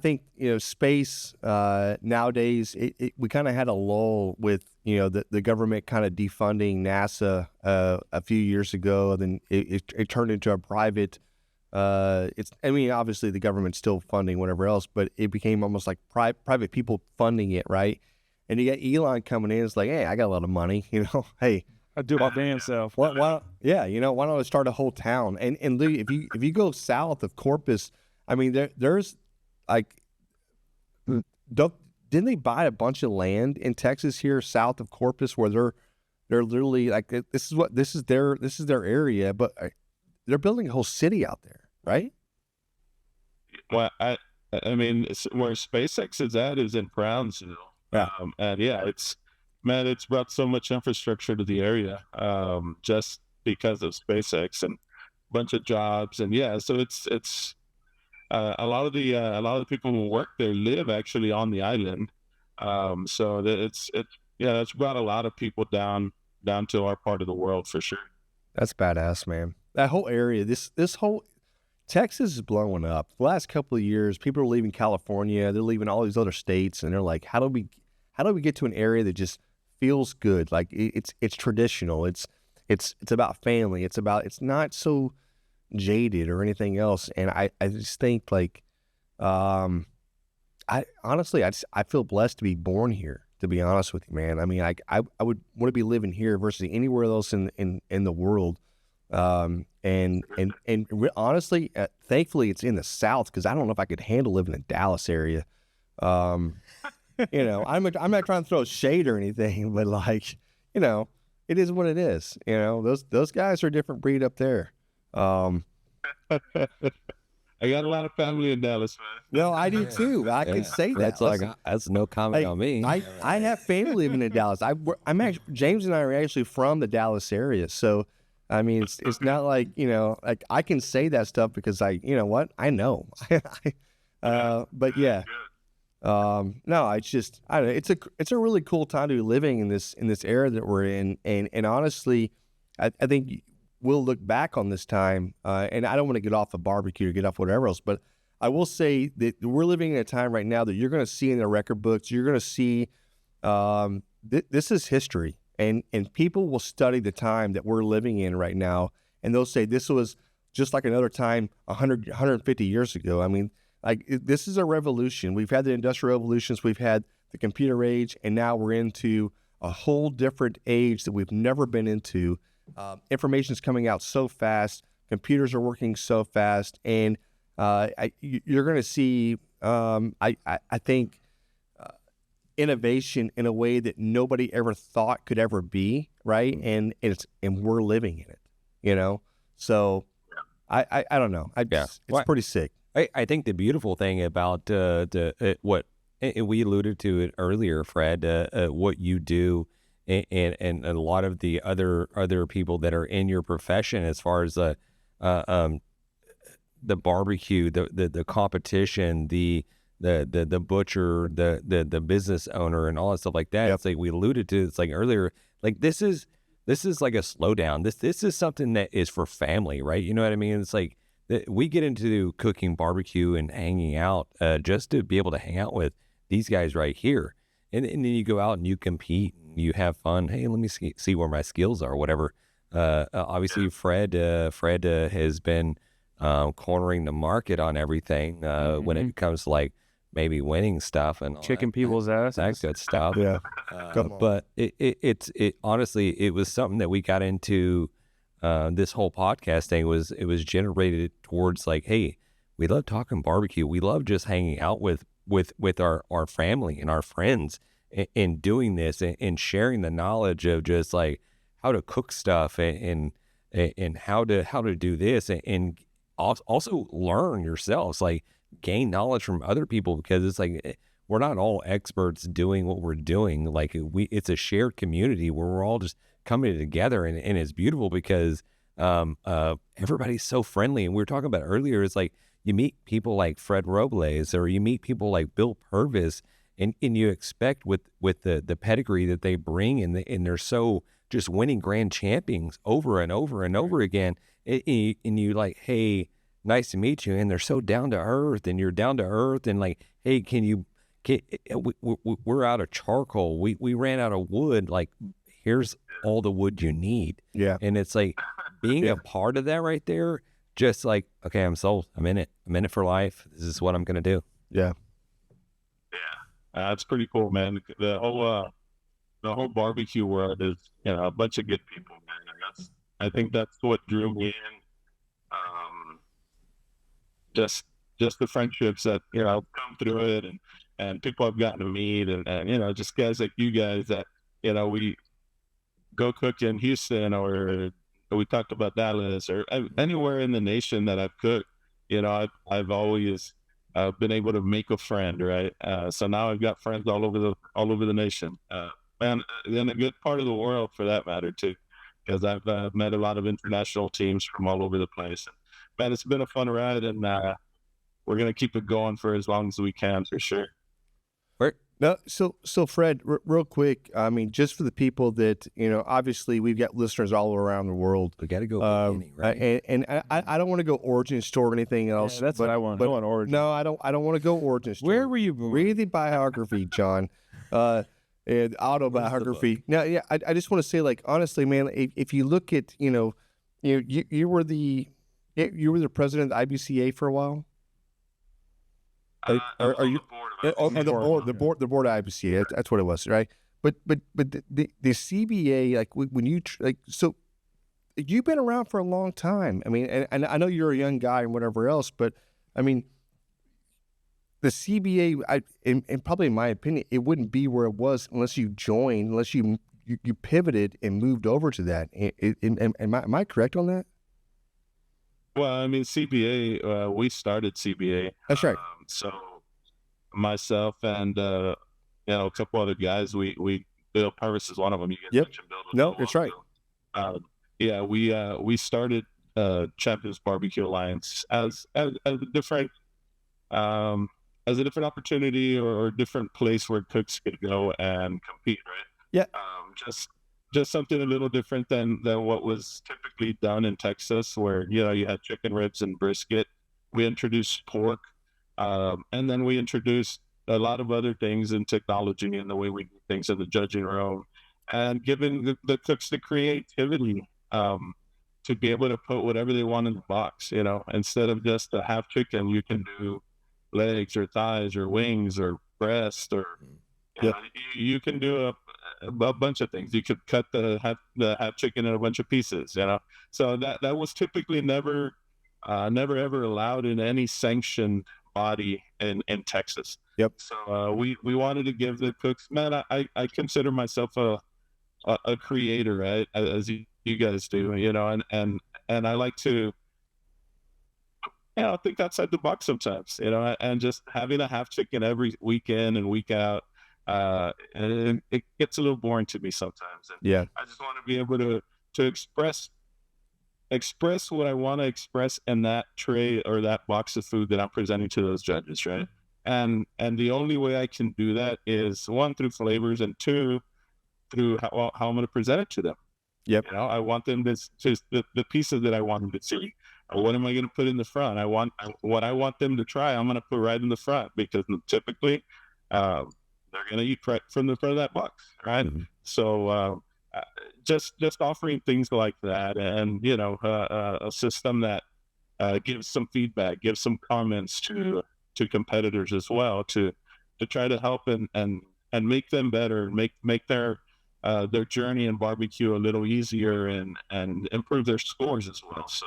think, space, nowadays, we kind of had a lull with, the government kind of defunding NASA, a few years ago. Then it turned into a private, obviously the government's still funding whatever else, but it became almost like private people funding it. Right. And you got Elon coming in. It's like, hey, I got a lot of money, hey, I do my damn self. why don't I start a whole town? And Lee, if you go south of Corpus, I mean, there's like, didn't they buy a bunch of land in Texas here south of Corpus where they're literally like, this is their area, but they're building a whole city out there, right? Well, I mean, where SpaceX is at is in Brownsville. Yeah. And yeah, it's brought so much infrastructure to the area, just because of SpaceX and a bunch of jobs. And yeah, so it's a lot of the people who work there live actually on the island. So that it's brought a lot of people down to our part of the world for sure. That's badass, man. That whole area, this whole Texas is blowing up. The last couple of years, people are leaving California, they're leaving all these other states, and they're like, how do we get to an area that just feels good? Like it's traditional. It's about family. It's not so jaded or anything else. And I just think like, I honestly feel blessed to be born here, to be honest with you, man. I mean, I would want to be living here versus anywhere else in the world. Honestly, thankfully it's in the South, because I don't know if I could handle living in the Dallas area. You know, I'm not trying to throw shade or anything, but like, you know, it is what it is. You know, those guys are a different breed up there. I got a lot of family in Dallas, man. No, I do too. I can say that. That's like that's no comment on me. I have family living in Dallas. I'm actually, James and I are actually from the Dallas area, so I mean it's not like, you know, like I can say that stuff because you know what, I know. But yeah, no, it's just, I don't know. It's a really cool time to be living in this era that we're in, and honestly, I think we'll look back on this time, and I don't want to get off of barbecue or get off whatever else, but I will say that we're living in a time right now that you're going to see in the record books. You're going to see this is history, and people will study the time that we're living in right now, and they'll say this was just like another time 150 years ago. I mean, like this is a revolution. We've had the industrial revolutions, we've had the computer age, and now we're into a whole different age that we've never been into. Information is coming out so fast. Computers are working so fast, and you're going to see, I think, innovation in a way that nobody ever thought could ever be, right? And we're living in it, you know. So I don't know. It's pretty sick. I think the beautiful thing about what we alluded to it earlier, Fred, what you do. And a lot of the other people that are in your profession, as far as the barbecue, the competition, the butcher, the business owner, and all that stuff like that. Yep. It's like we alluded to. It's like earlier, like this is like a slowdown. This is something that is for family, right? You know what I mean? It's like we get into cooking barbecue and hanging out just to be able to hang out with these guys right here. And then you go out and you compete, and you have fun. Hey, let me see where my skills are, whatever. Obviously, Fred has been cornering the market on everything when it comes to like maybe winning stuff and kicking people's ass, that good stuff. Yeah, but it honestly, it was something that we got into. This whole podcast thing was generated towards like, hey, we love talking barbecue. We love just hanging out with our family and our friends and doing this and sharing the knowledge of just like how to cook stuff and how to do this and also learn yourselves, like gain knowledge from other people, because it's like we're not all experts doing what we're doing. Like it's a shared community where we're all just coming together, and it's beautiful because everybo's so friendly. And we were talking about earlier, it's like you meet people like Fred Robles, or you meet people like Bill Purvis, and you expect with the pedigree that they bring, and they're so just winning grand champions over and over and over again, and you like, hey, nice to meet you, and they're so down to earth, and you're down to earth, and like, hey, we're out of charcoal, we ran out of wood, like here's all the wood you need. Yeah. And it's like being a part of that right there, just like, okay, I'm sold. I'm in it for life. This is what I'm going to do. Yeah. It's pretty cool, man. The whole barbecue world is, you know, a bunch of good people, man. And I think that's what drew me in. Just the friendships that, you know, come through it, and people I've gotten to meet, and you know, just guys like you guys that, you know, we go cook in Houston, or we talked about Dallas, or anywhere in the nation that I've cooked. You know, I've always been able to make a friend, right? So now I've got friends all over the nation, and in a good part of the world for that matter too, because I've met a lot of international teams from all over the place. Man, it's been a fun ride, and gonna keep it going for as long as we can, for sure. Right. No, so Fred, real quick, I mean, just for the people that, obviously we've got listeners all around the world. We got to go beginning, right? And I don't want to go origin story or anything else. Yeah, that's what I want. I want origin. No, I don't want to go origin story. Where were you born? Read the biography, John. And autobiography. Now, yeah, I just want to say, like, honestly, man, if you look at, you were the president of the IBCA for a while. Are you on the board of IBCA? That's what it was, right? But the CBA, like when you so you've been around for a long time. I mean, and I know you're a young guy and whatever else, but I mean, the CBA, and probably in my opinion, it wouldn't be where it was unless you joined, unless you pivoted and moved over to that. Am I correct on that? Well, I mean, CBA, we started CBA. That's right. So myself and a couple other guys, we Bill Purvis is one of them. You guys mentioned Bill. No, that's right. Yeah, we started Champions Barbecue Alliance as a different opportunity or a different place where cooks could go and compete, right? Yeah. Just something a little different than what was typically done in Texas, where you had chicken ribs and brisket. We introduced pork, and then we introduced a lot of other things in technology and the way we do things in the judging room, and giving the cooks the creativity to be able to put whatever they want in the box. Instead of just a half chicken, you can do legs or thighs or wings or breast, or you can do a bunch of things. You could cut the half chicken in a bunch of pieces, So that was typically never ever allowed in any sanctioned body in Texas. Yep. So we wanted to give the cooks, man. I consider myself a creator, right? As you guys do, and I like to think outside the box sometimes, and just having a half chicken every week in and week out. And it gets a little boring to me sometimes. And I just want to be able to express what I want to express in that tray or that box of food that I'm presenting to those judges, right? And the only way I can do that is, one, through flavors, and two, through how I'm going to present it to them. Yep. I want them to the pieces that I want them to see. What am I going to put in the front? What I want them to try, I'm going to put right in the front, because typically they're going to eat right from the front of that box, right? Mm-hmm. So just offering things like that, and a system that gives some feedback, gives some comments to competitors as well, to try to help and make them better, make their journey in barbecue a little easier, and improve their scores as well. So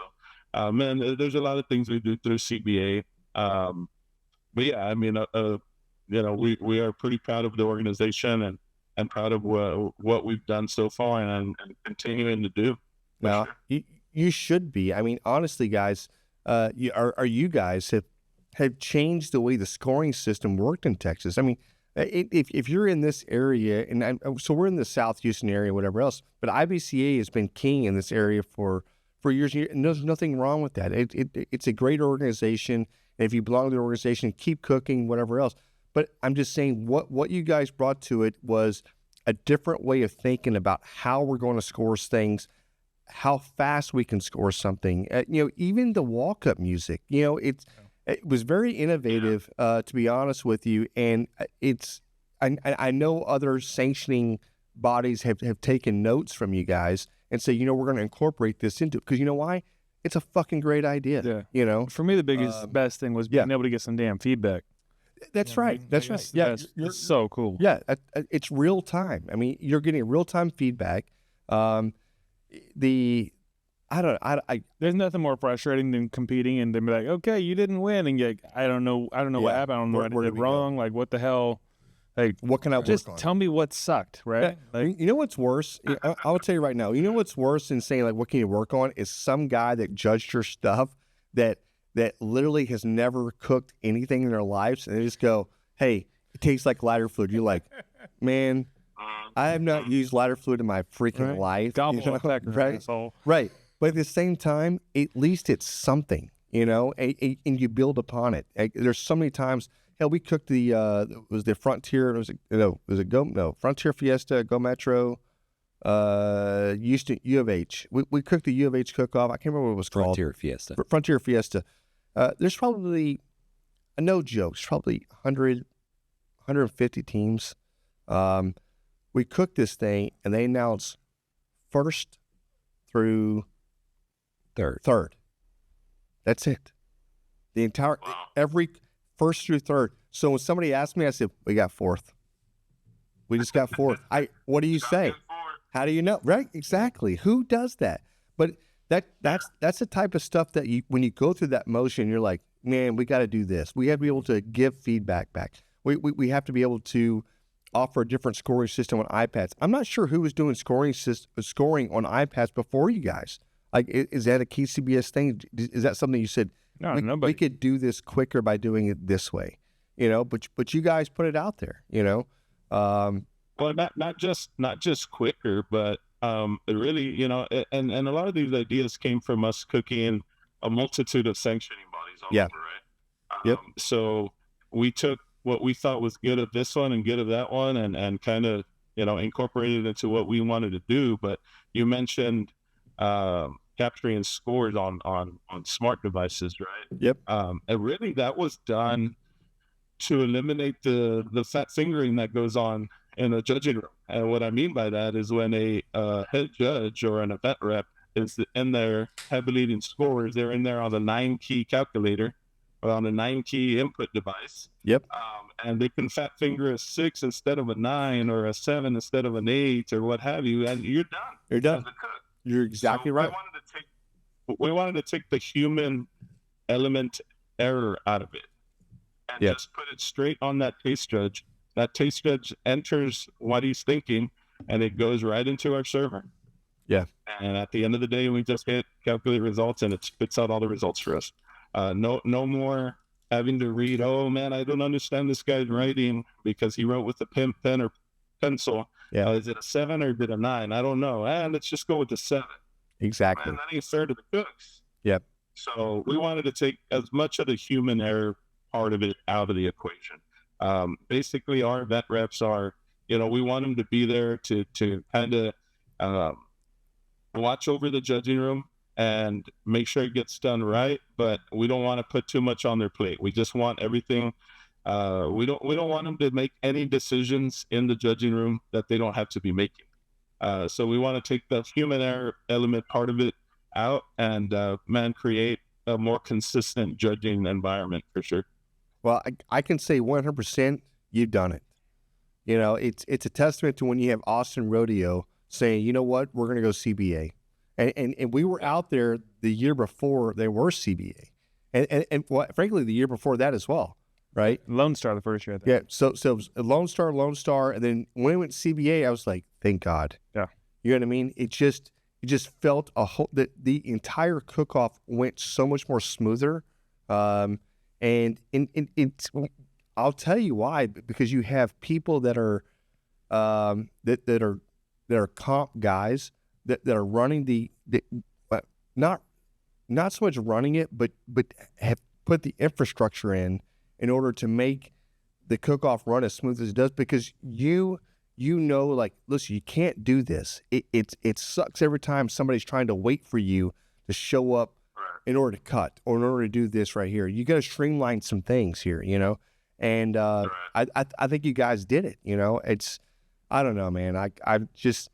man, there's a lot of things we do through CBA, but yeah, I mean, we are pretty proud of the organization and proud of what we've done so far, and continuing to do. Now, you should be. I mean, honestly, guys, you guys have changed the way the scoring system worked in Texas. I mean, if you're in this area, so we're in the South Houston area, whatever else, but IBCA has been king in this area for years, and there's nothing wrong with that. It's a great organization, and if you belong to the organization, keep cooking, whatever else. But I'm just saying, what you guys brought to it was a different way of thinking about how we're going to score things, how fast we can score something. Even the walk-up music, it was very innovative, to be honest with you. And I know other sanctioning bodies have taken notes from you guys and say, we're going to incorporate this into it. Because you know why? It's a fucking great idea. Yeah. For me, the best thing was being able to get some damn feedback. That's right. That's right. Yeah, it's so cool. Yeah, it's real time. I mean, you're getting real time feedback. There's nothing more frustrating than competing and then be like, okay, you didn't win, and you're like, I don't know what happened. I don't know what I did wrong. Like, what the hell? Like, what can I work on? Just tell me what sucked, right? Yeah. Like, you know what's worse? I'll tell you right now. You know what's worse than saying, like, what can you work on? Is some guy that judged your stuff that literally has never cooked anything in their lives, and they just go, hey, it tastes like lighter fluid. You're like, man, I have not used lighter fluid in my freaking life. Gobble, right? Right. But at the same time, at least it's something. you know, and you build upon it. There's so many times. Hell, we cooked was the Frontier. Frontier Fiesta, Go Metro, U of H. We cooked the U of H cook-off. I can't remember what it was called. Frontier Fiesta. There's probably, no jokes, probably 100, 150 teams. We cooked this thing, and they announced first through third. That's it. The entire, every first through third. So when somebody asked me, I said, we got fourth. We just got fourth. What do you say? How do you know? Right? Exactly. Who does that? But that's the type of stuff that when you go through that motion, you're like, man, we got to do this. We have to be able to give feedback back. We have to be able to offer a different scoring system on iPads. I'm not sure who was doing scoring on iPads before you guys. Like, is that a KCBS thing? Is that something you said? No, nobody. We could do this quicker by doing it this way, you know. But you guys put it out there, you know. Well, not just quicker, but it really, you know, and a lot of these ideas came from us cooking a multitude of sanctioning bodies all over, right? Yep. So we took what we thought was good of this one and good of that one, and kind of, you know, incorporated it into what we wanted to do. But you mentioned capturing scores on smart devices, right? Yep. And really that was done to eliminate the fat fingering that goes on in a judging room. And what I mean by that is when a head judge or an event rep is in there tabulating scores, they're in there on the 9-key calculator or on a 9-key input device. Yep. And they can fat finger a 6 instead of a 9 or a 7 instead of an 8 or what have you, and you're done. You're done. As a cook. You're exactly right. We wanted to take the human element error out of it and just put it straight on that taste judge. That taste judge enters what he's thinking, and it goes right into our server. Yeah. And at the end of the day, we just hit calculate results, and it spits out all the results for us. No more having to read, oh man, I don't understand this guy's writing because he wrote with a pen or pencil. Yeah. Is it a 7 or is it a 9? I don't know. Let's just go with the 7. Exactly. And that ain't fair to the cooks. Yep. So we wanted to take as much of the human error part of it out of the equation. Basically, our vet reps are, you know, we want them to be there to kind of watch over the judging room and make sure it gets done right. But we don't want to put too much on their plate. We just want everything. We don't want them to make any decisions in the judging room that they don't have to be making. So we want to take the human error element part of it out and create a more consistent judging environment for sure. Well, I can say 100% you've done it. You know, it's a testament to when you have Austin Rodeo saying, you know what, we're going to go CBA. And we were out there the year before they were CBA. And frankly, the year before that as well, right? Lone Star the first year, I think. Yeah, so it was Lone Star. And then when it went CBA, I was like, thank God. Yeah. You know what I mean? It just felt the entire cook-off went so much more smoother. And I'll tell you why, because you have people that are that are comp guys that are running not so much running it, but have put the infrastructure in order to make the cook-off run as smooth as it does, because you know, like, listen, you can't do this. It sucks every time somebody's trying to wait for you to show up in order to cut or in order to do this right here. You got to streamline some things here, you know? And I think you guys did it, you know? I don't know, man. I just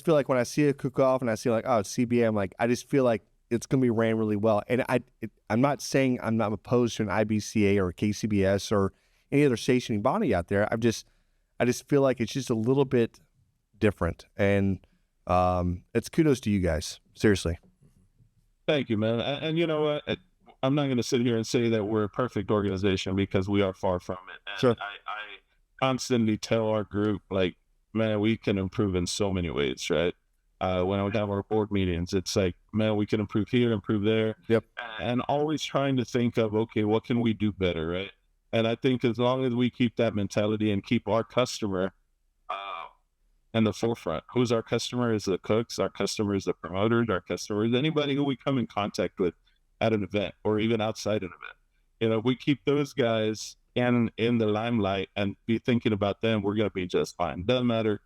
feel like when I see a cook-off and I see like, oh, it's CBA, I'm like, I just feel like it's going to be ran really well. And I'm not saying I'm not opposed to an IBCA or a KCBS or any other stationing body out there. I just feel like it's just a little bit different. And it's kudos to you guys. Seriously. Thank you, man. And you know what? I'm not going to sit here and say that we're a perfect organization, because we are far from it. And sure. I constantly tell our group, like, man, we can improve in so many ways, right? When I would have our board meetings, it's like, man, we can improve here, improve there. Yep. And always trying to think of, okay, what can we do better, right? And I think as long as we keep that mentality and keep our customer in the forefront. Who's our customer? Is the cooks. Our customer is the promoters. Our customer is anybody who we come in contact with. at an event or even outside an event. You know, if we keep those guys in the limelight and be thinking about them, we're going to be just fine. Doesn't matter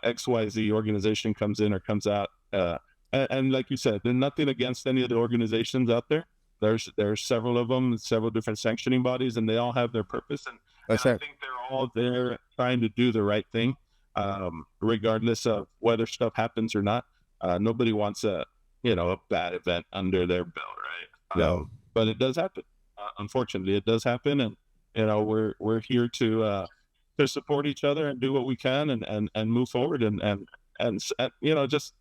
XYZ organization comes in or comes out. And like you said, there's nothing against any of the organizations out there. There's several of them, several different sanctioning bodies, and they all have their purpose. And I think they're all there trying to do the right thing, regardless of whether stuff happens or not. Nobody wants a bad event under their belt, right? No. But it does happen. Unfortunately, it does happen, and we're here to support each other and do what we can and move forward and just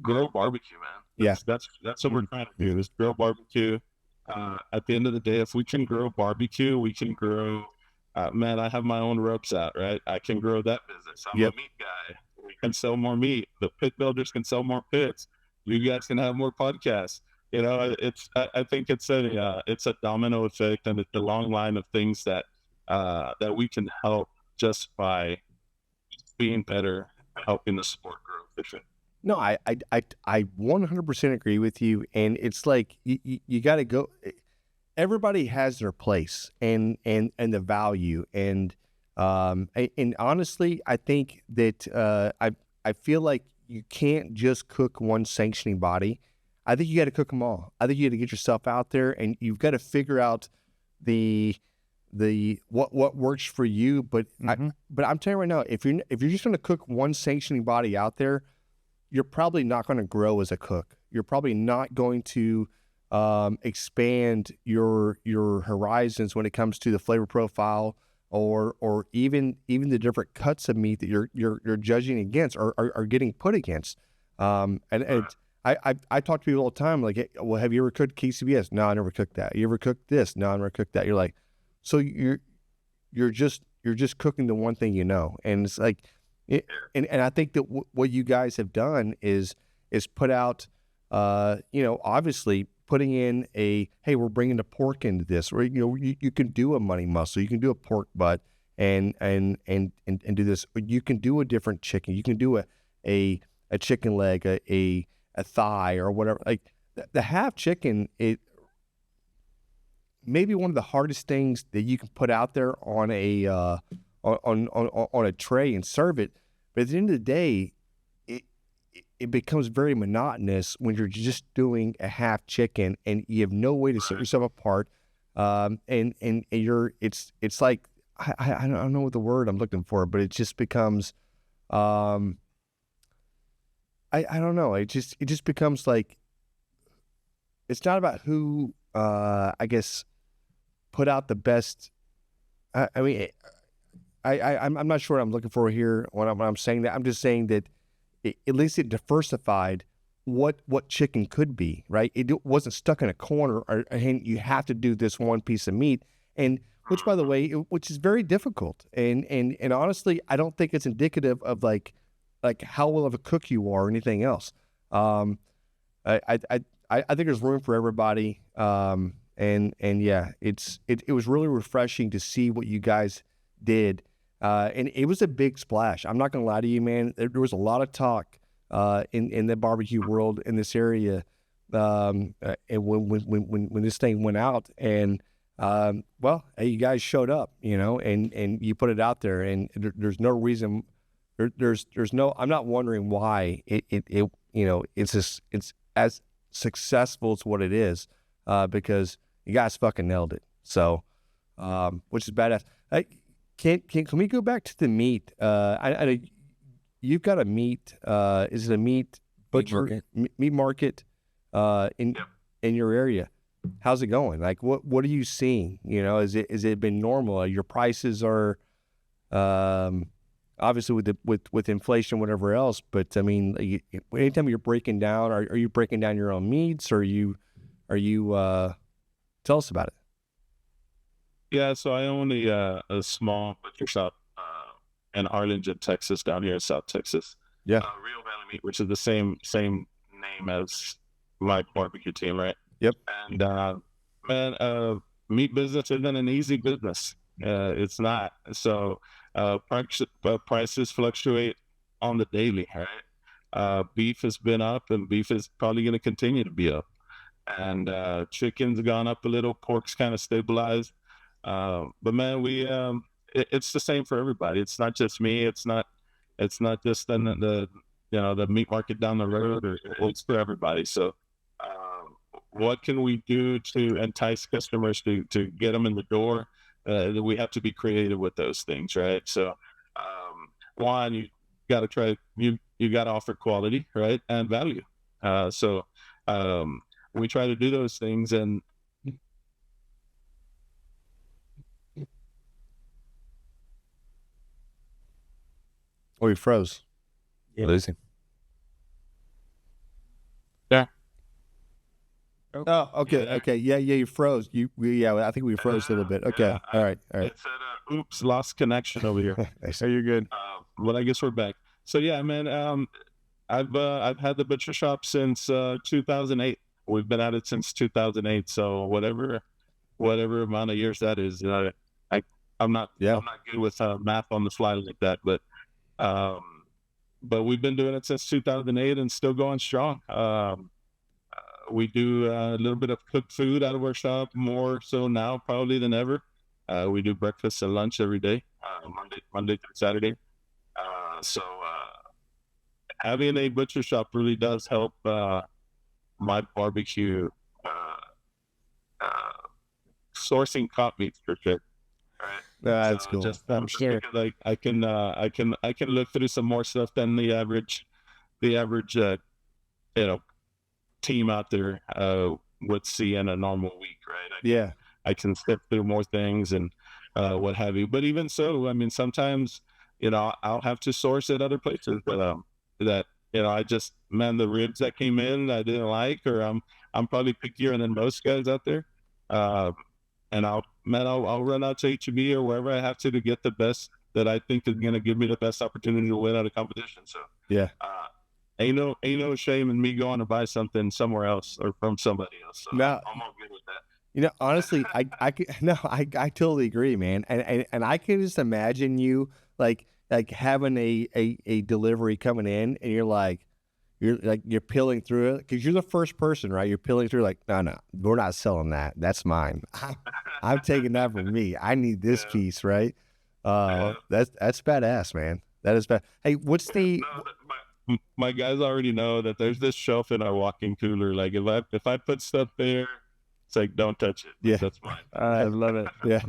grow barbecue, man. That's what we're trying to do, is grow barbecue. At the end of the day, if we can grow barbecue, we can grow. Man, I have my own ropes out, right? I can grow that business. I'm a meat guy. We can sell more meat. The pit builders can sell more pits. You guys can have more podcasts. You know, I think it's a domino effect, and it's a long line of things that we can help just by being better, helping the sport grow. No, I 100% agree with you, and it's like you got to go. Everybody has their place and the value, and honestly, I think that I feel like you can't just cook one sanctioning body. I think you got to cook them all. I think you got to get yourself out there, and you've got to figure out what works for you. But but I'm telling you right now, if you're just going to cook one sanctioning body out there, you're probably not going to grow as a cook. You're probably not going to expand your horizons when it comes to the flavor profile or even the different cuts of meat that you're judging against or are getting put against. I talk to people all the time, like, hey, well, have you ever cooked KCBS? No, I never cooked that. You ever cooked this? No, I never cooked that. You're like, so you're just cooking the one thing you know, and it's like, and I think that what you guys have done is put out, obviously putting in hey, we're bringing the pork into this, or you can do a money muscle, you can do a pork butt, and do this. You can do a different chicken. You can do a chicken leg, a thigh, or whatever. Like the half chicken, it may be one of the hardest things that you can put out there on a on a tray and serve it. But at the end of the day, it becomes very monotonous when you're just doing a half chicken and you have no way to set yourself apart. And it's like, I don't know what the word I'm looking for, but it just becomes, I don't know. It just becomes like, it's not about who, I guess, put out the best. I'm not sure what I'm looking for here when I'm saying that. I'm just saying that at least it diversified what chicken could be, right? It wasn't stuck in a corner, and you have to do this one piece of meat, and which, by the way, which is very difficult. And honestly, I don't think it's indicative of like how well of a cook you are or anything else. I think there's room for everybody. And yeah, it was really refreshing to see what you guys did. And it was a big splash. I'm not going to lie to you, man. There was a lot of talk in the barbecue world in this area and when this thing went out. And well, hey, you guys showed up, and you put it out there. And there's no reason. There's no. I'm not wondering why it's as successful as what it is, because you guys fucking nailed it. So, which is badass. Can we go back to the meat? I you've got a meat. Is it a meat butcher meat market in your area? How's it going? Like, what are you seeing? Is it been normal? Your prices are obviously with inflation, whatever else. But I mean, anytime you're breaking down, are you breaking down your own meats? Or are you tell us about it? Yeah, so I own a small butcher shop in Arlington, Texas, down here in South Texas. Yeah, Rio Valley Meat, which is the same name as my barbecue team, right? Yep. And man, meat business isn't an easy business. It's not. So prices fluctuate on the daily, right? Beef has been up, and beef is probably going to continue to be up. And chicken's gone up a little. Pork's kind of stabilized. But man, it's the same for everybody. It's not just me. It's not just the the meat market down the road, or it's for everybody. So what can we do to entice customers to get them in the door? We have to be creative with those things, right? So one, you got to try, you got to offer quality, right, and value. So we try to do those things. And oh, you froze. Losing. yeah. Oh, okay, okay, yeah, you froze. I think we froze a little bit. Okay, all right. It said, oops, lost connection over here. So you're good. But I guess we're back. So yeah, man, I've had the butcher shop since 2008. We've been at it since 2008. So whatever amount of years that is, I'm not good with math on the fly like that, but we've been doing it since 2008 and still going strong. We do a little bit of cooked food out of our shop, more so now probably than ever. We do breakfast and lunch every day, Monday through Saturday. So having a butcher shop really does help my barbecue sourcing caught meats for sure. Right. That's cool. I'm sure. Like I can look through some more stuff than the average team out there would see in a normal week, right? I can step through more things and what have you. But even so, I mean, sometimes I'll have to source at other places that I just, man, the ribs that came in I didn't like, or I'm probably pickier than most guys out there. And I'll run out to H-E-B or wherever I have to get the best that I think is going to give me the best opportunity to win at a competition. So ain't no shame in me going to buy something somewhere else or from somebody else. So I'm all good with that. Honestly, I totally agree, man. And I can just imagine you like having a delivery coming in, and you're peeling through it because you're the first person, right? You're peeling through like, no, we're not selling that. That's mine. I'm taking that for me. I need this piece, right? That's badass, man. That is bad. Hey, what's the? My guys already know that there's this shelf in our walk-in cooler. Like if I put stuff there, it's like, don't touch it. Yeah, that's mine. I love it. Yeah.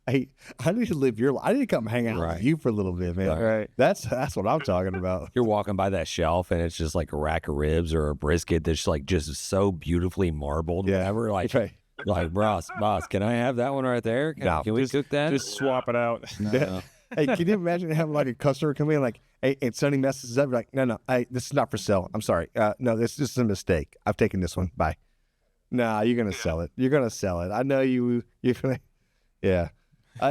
Hey, I need to live your life. I need to come hang out with you for a little bit, man. Right. That's what I'm talking about. You're walking by that shelf and it's just like a rack of ribs or a brisket that's like just so beautifully marbled. Yeah. Whatever. Like, boss, can I have that one right there? Can we cook that? Just swap it out. No. Hey, can you imagine having like a customer come in like, hey, and Sonny messes up, like, no, this is not for sale. I'm sorry. No, this is a mistake. I've taken this one. Bye. Nah, you're gonna sell it. You're gonna sell it. I know you. You're gonna. Yeah.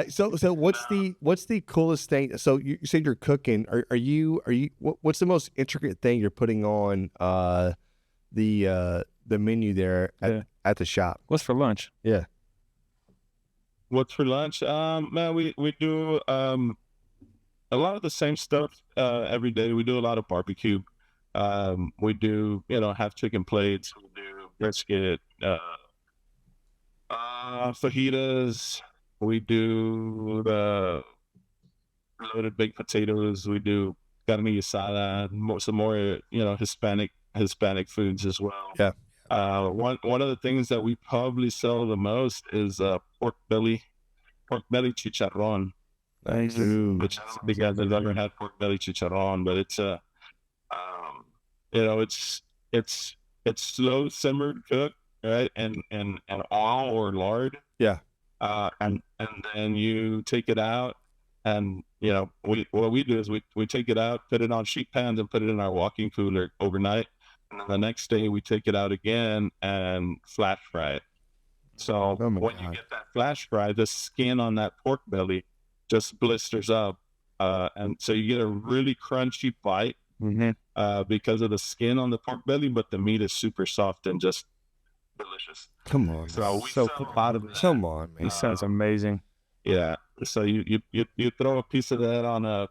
So what's the coolest thing? So you said you're cooking. Are you? What's the most intricate thing you're putting on the menu there at the shop? What's for lunch? Yeah. What's for lunch? Man, we do a lot of the same stuff every day. We do a lot of barbecue. We do half chicken plates. We do brisket, fajitas. We do the loaded baked potatoes. We do carne asada, some more Hispanic foods as well. Yeah. One of the things that we probably sell the most is pork belly chicharrón. Nice. Which I don't think you guys have ever had pork belly chicharrón, but it's slow simmered cooked, right? And oil or lard. Yeah. And then you take it out, and what we do is we take it out, put it on sheet pans, and put it in our walk-in cooler overnight. And then the next day we take it out again and flash fry it. So when you get that flash fry, the skin on that pork belly just blisters up, and so you get a really crunchy bite because of the skin on the pork belly, but the meat is super soft and just delicious. Come on, so proud of it. Come on, man. It sounds amazing. Yeah. So you throw a piece of that on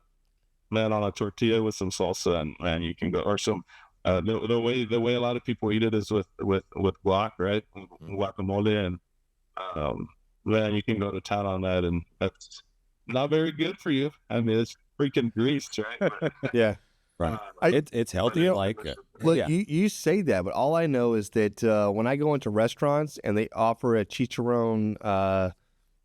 man, on a tortilla with some salsa, and man, you can go, or some, the way a lot of people eat it is with guac, right? Guacamole, and man, you can go to town on that, and that's not very good for you. I mean, it's freaking grease, right? Yeah. Right. I- It's healthy. You know, Like, Look, yeah. you say that, but all I know is that when I go into restaurants and they offer a chicharron,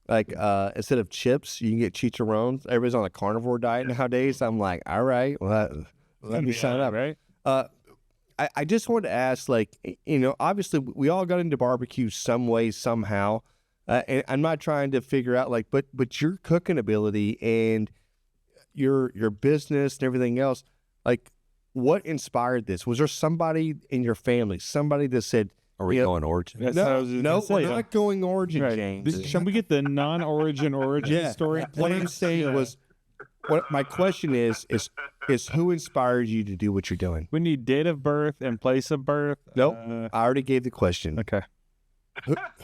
instead of chips, you can get chicharrones. Everybody's on a carnivore diet nowadays. I'm like, all right, well, let me sign up. Right? I just wanted to ask, like, obviously we all got into barbecue some way, somehow. And I'm not trying to figure out, like, but your cooking ability and your business and everything else, like, what inspired this? Was there somebody in your family, somebody that said, Are we going origin? That's what I was no, just gonna we're say. not going origin, Right. James. Can we get the non-origin story? What I'm please? saying was, what my question is who inspired you to do what you're doing? We need date of birth and place of birth. Nope, I already gave the question. Okay.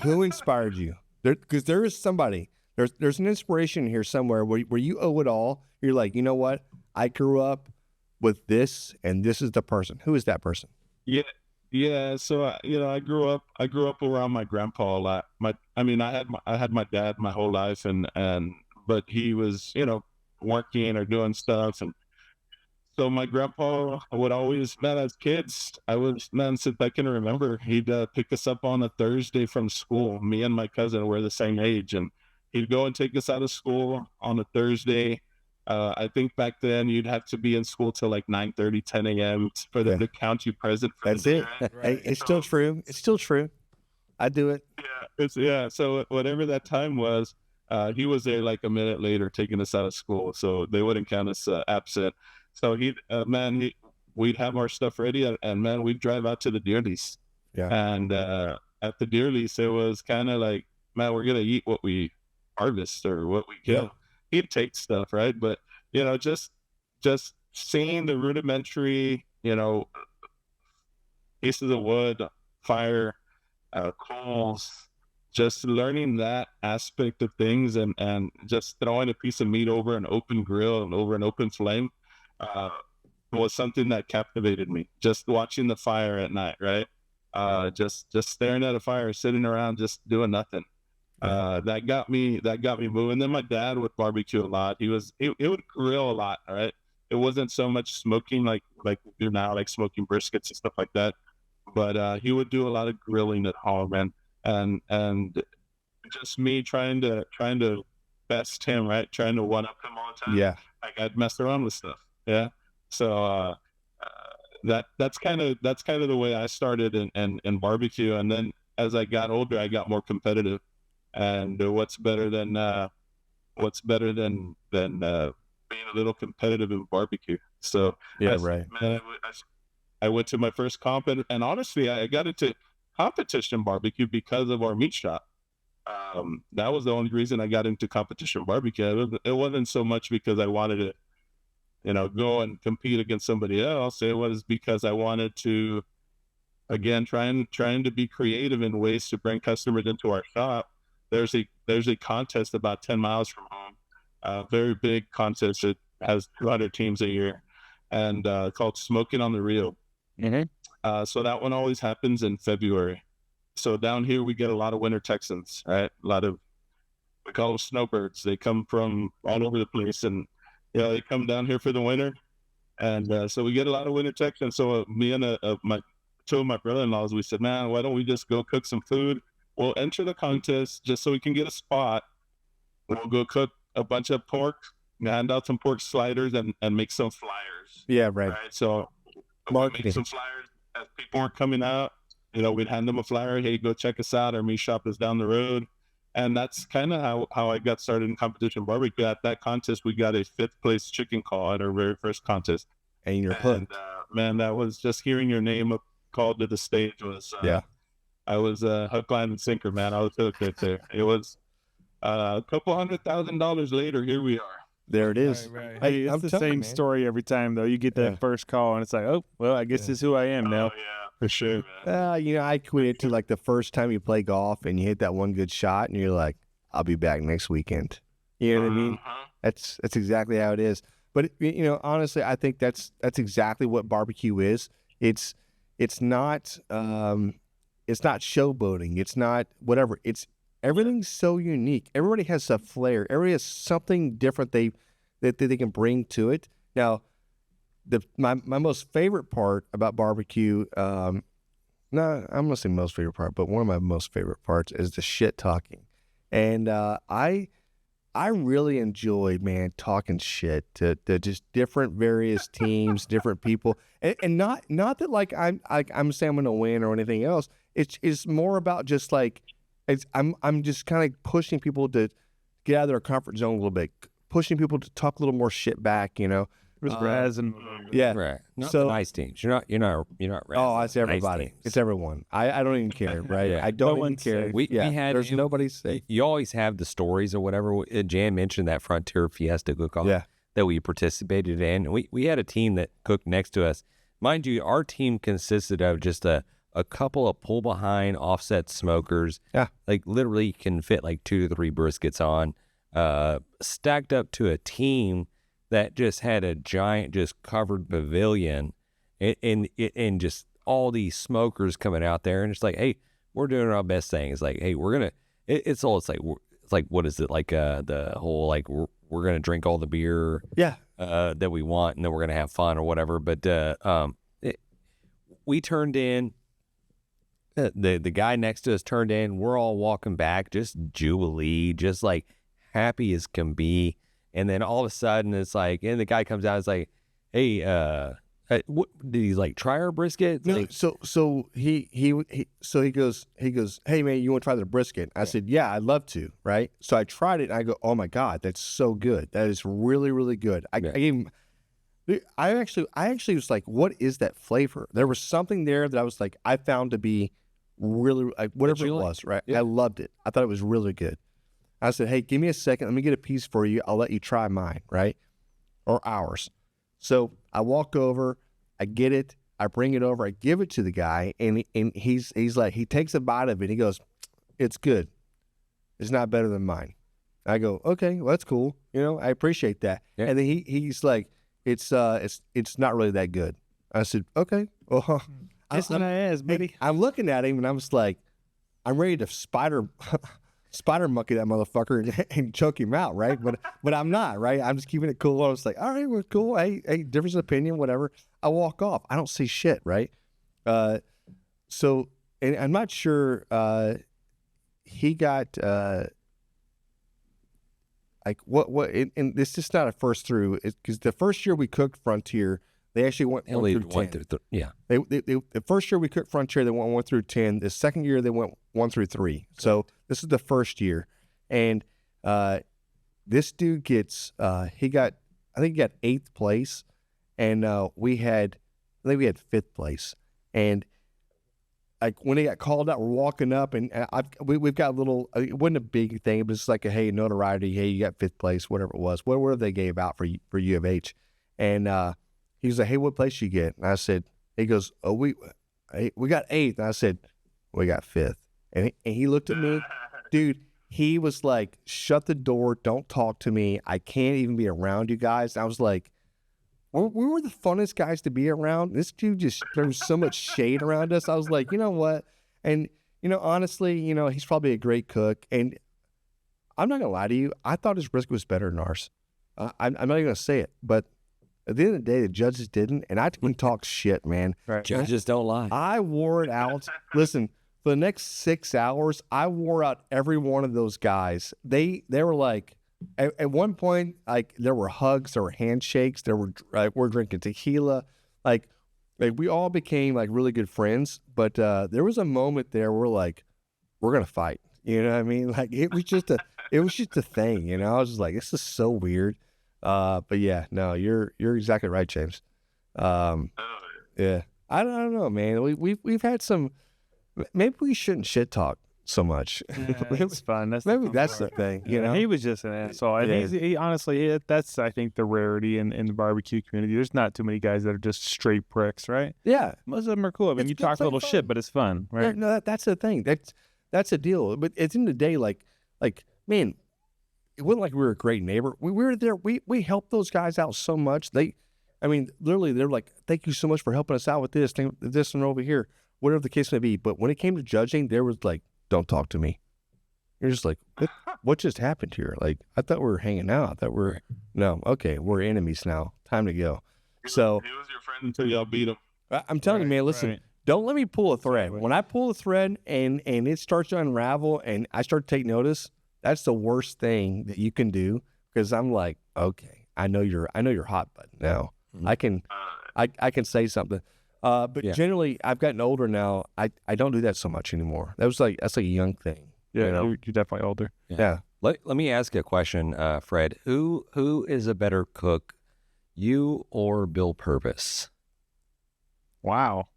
Who inspired you? Because there is somebody. There's an inspiration here somewhere where you owe it all. You're like, you know what? I grew up with this, and this is the person. Who is that person? Yeah. So I grew up around my grandpa a lot. I had my dad my whole life, but he was working or doing stuff, and so my grandpa would always, man, as kids, since I can remember, he'd pick us up on a Thursday from school. Me and my cousin were the same age, and he'd go and take us out of school on a Thursday. I think back then you'd have to be in school till like 9:30, 10 a.m. for them to count you present. That's it. Hey, it's still true. It's still true. I do it. Yeah. So whatever that time was, he was there like a minute later taking us out of school, so they wouldn't count us absent. So we'd have our stuff ready, and man, we'd drive out to the deer lease. Yeah. And at the deer lease, it was kind of like, man, we're gonna eat what we harvest or what we kill. Yeah. He'd take stuff, right? But just seeing the rudimentary, pieces of wood, fire, coals, just learning that aspect of things, and just throwing a piece of meat over an open grill and over an open flame was something that captivated me. Just watching the fire at night, right? Just staring at a fire, sitting around, just doing nothing. That got me moving. Then my dad would barbecue a lot. He would grill a lot. All right. It wasn't so much smoking like we do now, like smoking briskets and stuff like that. But he would do a lot of grilling at home, and just me trying to best him, right? Trying to one up him all the time. Yeah. Like I'd mess around with stuff. Yeah. So that's kind of the way I started in barbecue. And then as I got older, I got more competitive. And what's better than being a little competitive in barbecue? So Yeah, right. Man, I went to my first comp, and honestly, I got into competition barbecue because of our meat shop. That was the only reason I got into competition barbecue. It wasn't so much because I wanted to, go and compete against somebody else. It was because I wanted to, again, trying to be creative in ways to bring customers into our shop. There's a contest about 10 miles from home, a very big contest that has 200 teams a year, and called Smoking on the Rio. Mm-hmm. So that one always happens in February. So down here we get a lot of winter Texans, right? We call them snowbirds. They come from all over the place, and they come down here for the winter, and so we get a lot of winter Texans. So me and two of my brother-in-laws, we said, man, why don't we just go cook some food? We'll enter the contest just so we can get a spot. We'll go cook a bunch of pork, hand out some pork sliders, and make some flyers. Yeah, right. So we'd make some flyers as people were coming out. We'd hand them a flyer. Hey, go check us out. Our meat shop is down the road. And that's kind of how I got started in competition barbecue. At that contest, we got a 5th place chicken call at our very first contest. And you're hooked. Man, that was just hearing your name called to the stage was I was hook, line, and sinker, man. I was hooked right there. It was a couple $100,000 later. Here we are. There it is. Right. Hey, Hey, I'm it's the telling you, same man. story every time, though. You get that first call, and it's like, oh, well, I guess this is who I am now. Oh, yeah, for sure, man. I equate it to like the first time you play golf and you hit that one good shot, and you're like, I'll be back next weekend. You know what I mean? That's exactly how it is. But honestly, I think that's exactly what barbecue is. It's not showboating. It's not whatever. Everything's so unique. Everybody has a flair. Everybody has something different that they can bring to it. Now, my most favorite part about barbecue, I'm gonna say most favorite part, but one of my most favorite parts is the shit talking, and I really enjoyed, man, talking shit to just different various teams, different people, and not that like I'm saying I'm gonna win or anything else. It's more about just like I'm just kind of pushing people to get out of their comfort zone a little bit, pushing people to talk a little more shit back, With Raz and yeah, Right. Not So- the nice teams. You're not. Oh, it's everybody. Nice teams. It's everyone. I don't even care, right? Yeah. I don't even one's care. safe. We had there's nobody safe. You always have the stories or whatever. Jan mentioned that Frontier Fiesta cook-off Yeah. that we participated in. We had a team that cooked next to us. Mind you, our team consisted of just a couple of pull-behind offset smokers. Yeah. Like literally can fit like 2 to 3 briskets on, stacked up to a team that just had a giant, just covered pavilion, and just all these smokers coming out there, and it's like, hey, we're doing our best thing. It's like, hey, we're gonna. It's like what is it like? The whole like we're gonna drink all the beer, Yeah. that we want, and then we're gonna have fun or whatever. But we turned in. The guy next to us turned in. We're all walking back, just jubilee, just like happy as can be. And then all of a sudden, it's like, and the guy comes out. It's like, hey, what did he like try our brisket? No, Like, so he goes, hey man, you want to try the brisket? I said, yeah, I'd love to, right? So I tried it, and I go, oh my god, that's so good. That is really, really good. I gave him. I actually was like, what is that flavor? There was something there that I was like, I found to be really like, whatever it was, right? Yeah. I loved it. I thought it was really good. I said, hey, give me a second. Let me get a piece for you. I'll let you try mine, right? Or ours. So I walk over, I get it, I bring it over, I give it to the guy, and he's like, he takes a bite of it. He goes, it's good. It's not better than mine. I go, okay, well, that's cool. I appreciate that. Yeah. And then he's like, it's not really that good. I said, okay, well, kiss my ass, buddy. I'm looking at him, and I'm just like, I'm ready to spider monkey that motherfucker and choke him out, right? But I'm not, right? I'm just keeping it cool. I was like, all right, we're cool. Hey, difference of opinion, whatever. I walk off. I don't say shit, right? So, and I'm not sure. He got like what? And this is not a first through, because the first year we cooked Frontier, they actually went 1 through 10. Yeah. They the first year we cooked Frontier, they went 1 through 10. The second year they went 1 through 3. So this is the first year, and this dude gets I think he got 8th place, and I think we had 5th place. And like when they got called out, we're walking up, and we've got a little. It wasn't a big thing, but it's like a hey, notoriety. Hey, you got 5th place, whatever it was, whatever they gave out for U of H, and he was like, hey, what place you get? And I said, he goes, oh, we got 8th. And I said, we got 5th. And he looked at me, dude, he was like, shut the door. Don't talk to me. I can't even be around you guys. And I was like, we were the funnest guys to be around. This dude just threw so much shade around us. I was like, you know what? And, honestly, he's probably a great cook. And I'm not going to lie to you. I thought his brisket was better than ours. I'm not even going to say it, but at the end of the day, the judges didn't, and I didn't talk shit, man. Right. Judges don't lie. I wore it out. Listen, for the next 6 hours, I wore out every one of those guys. They were like, at one point, like there were hugs, there were handshakes, there were we're drinking tequila, like we all became like really good friends. But there was a moment there where we're gonna fight. You know what I mean? Like it was just a thing. I was just like, this is so weird. But yeah, no, you're exactly right, James. Yeah, I don't know, man. We've had some. Maybe we shouldn't shit talk so much. It's fun. Maybe that's the thing. He was just an asshole. And he honestly, that's I think the rarity in the barbecue community. There's not too many guys that are just straight pricks, right? Yeah, Most of them are cool. I mean, It's you good talk a little fun. shit, but it's fun, right? No, that's the thing. That's the deal. But at the end of the day, like man, it wasn't like we were a great neighbor. We were there. We helped those guys out so much. Literally, they're like, thank you so much for helping us out with this and over here, whatever the case may be. But when it came to judging, there was like, don't talk to me. You're just like, what just happened here? Like, I thought we were hanging out. I thought no, okay, we're enemies now. Time to go. So he was your friend until y'all beat him. I'm telling you, man, listen, don't let me pull a thread. When I pull a thread and it starts to unravel and I start to take notice, that's the worst thing that you can do, because I'm like, okay, I know you're hot button now. I can say something. But generally, I've gotten older now. I don't do that so much anymore. That's like a young thing. Yeah, you're definitely older. Yeah. Let me ask you a question, Fred. Who is a better cook, you or Bill Purvis? Wow.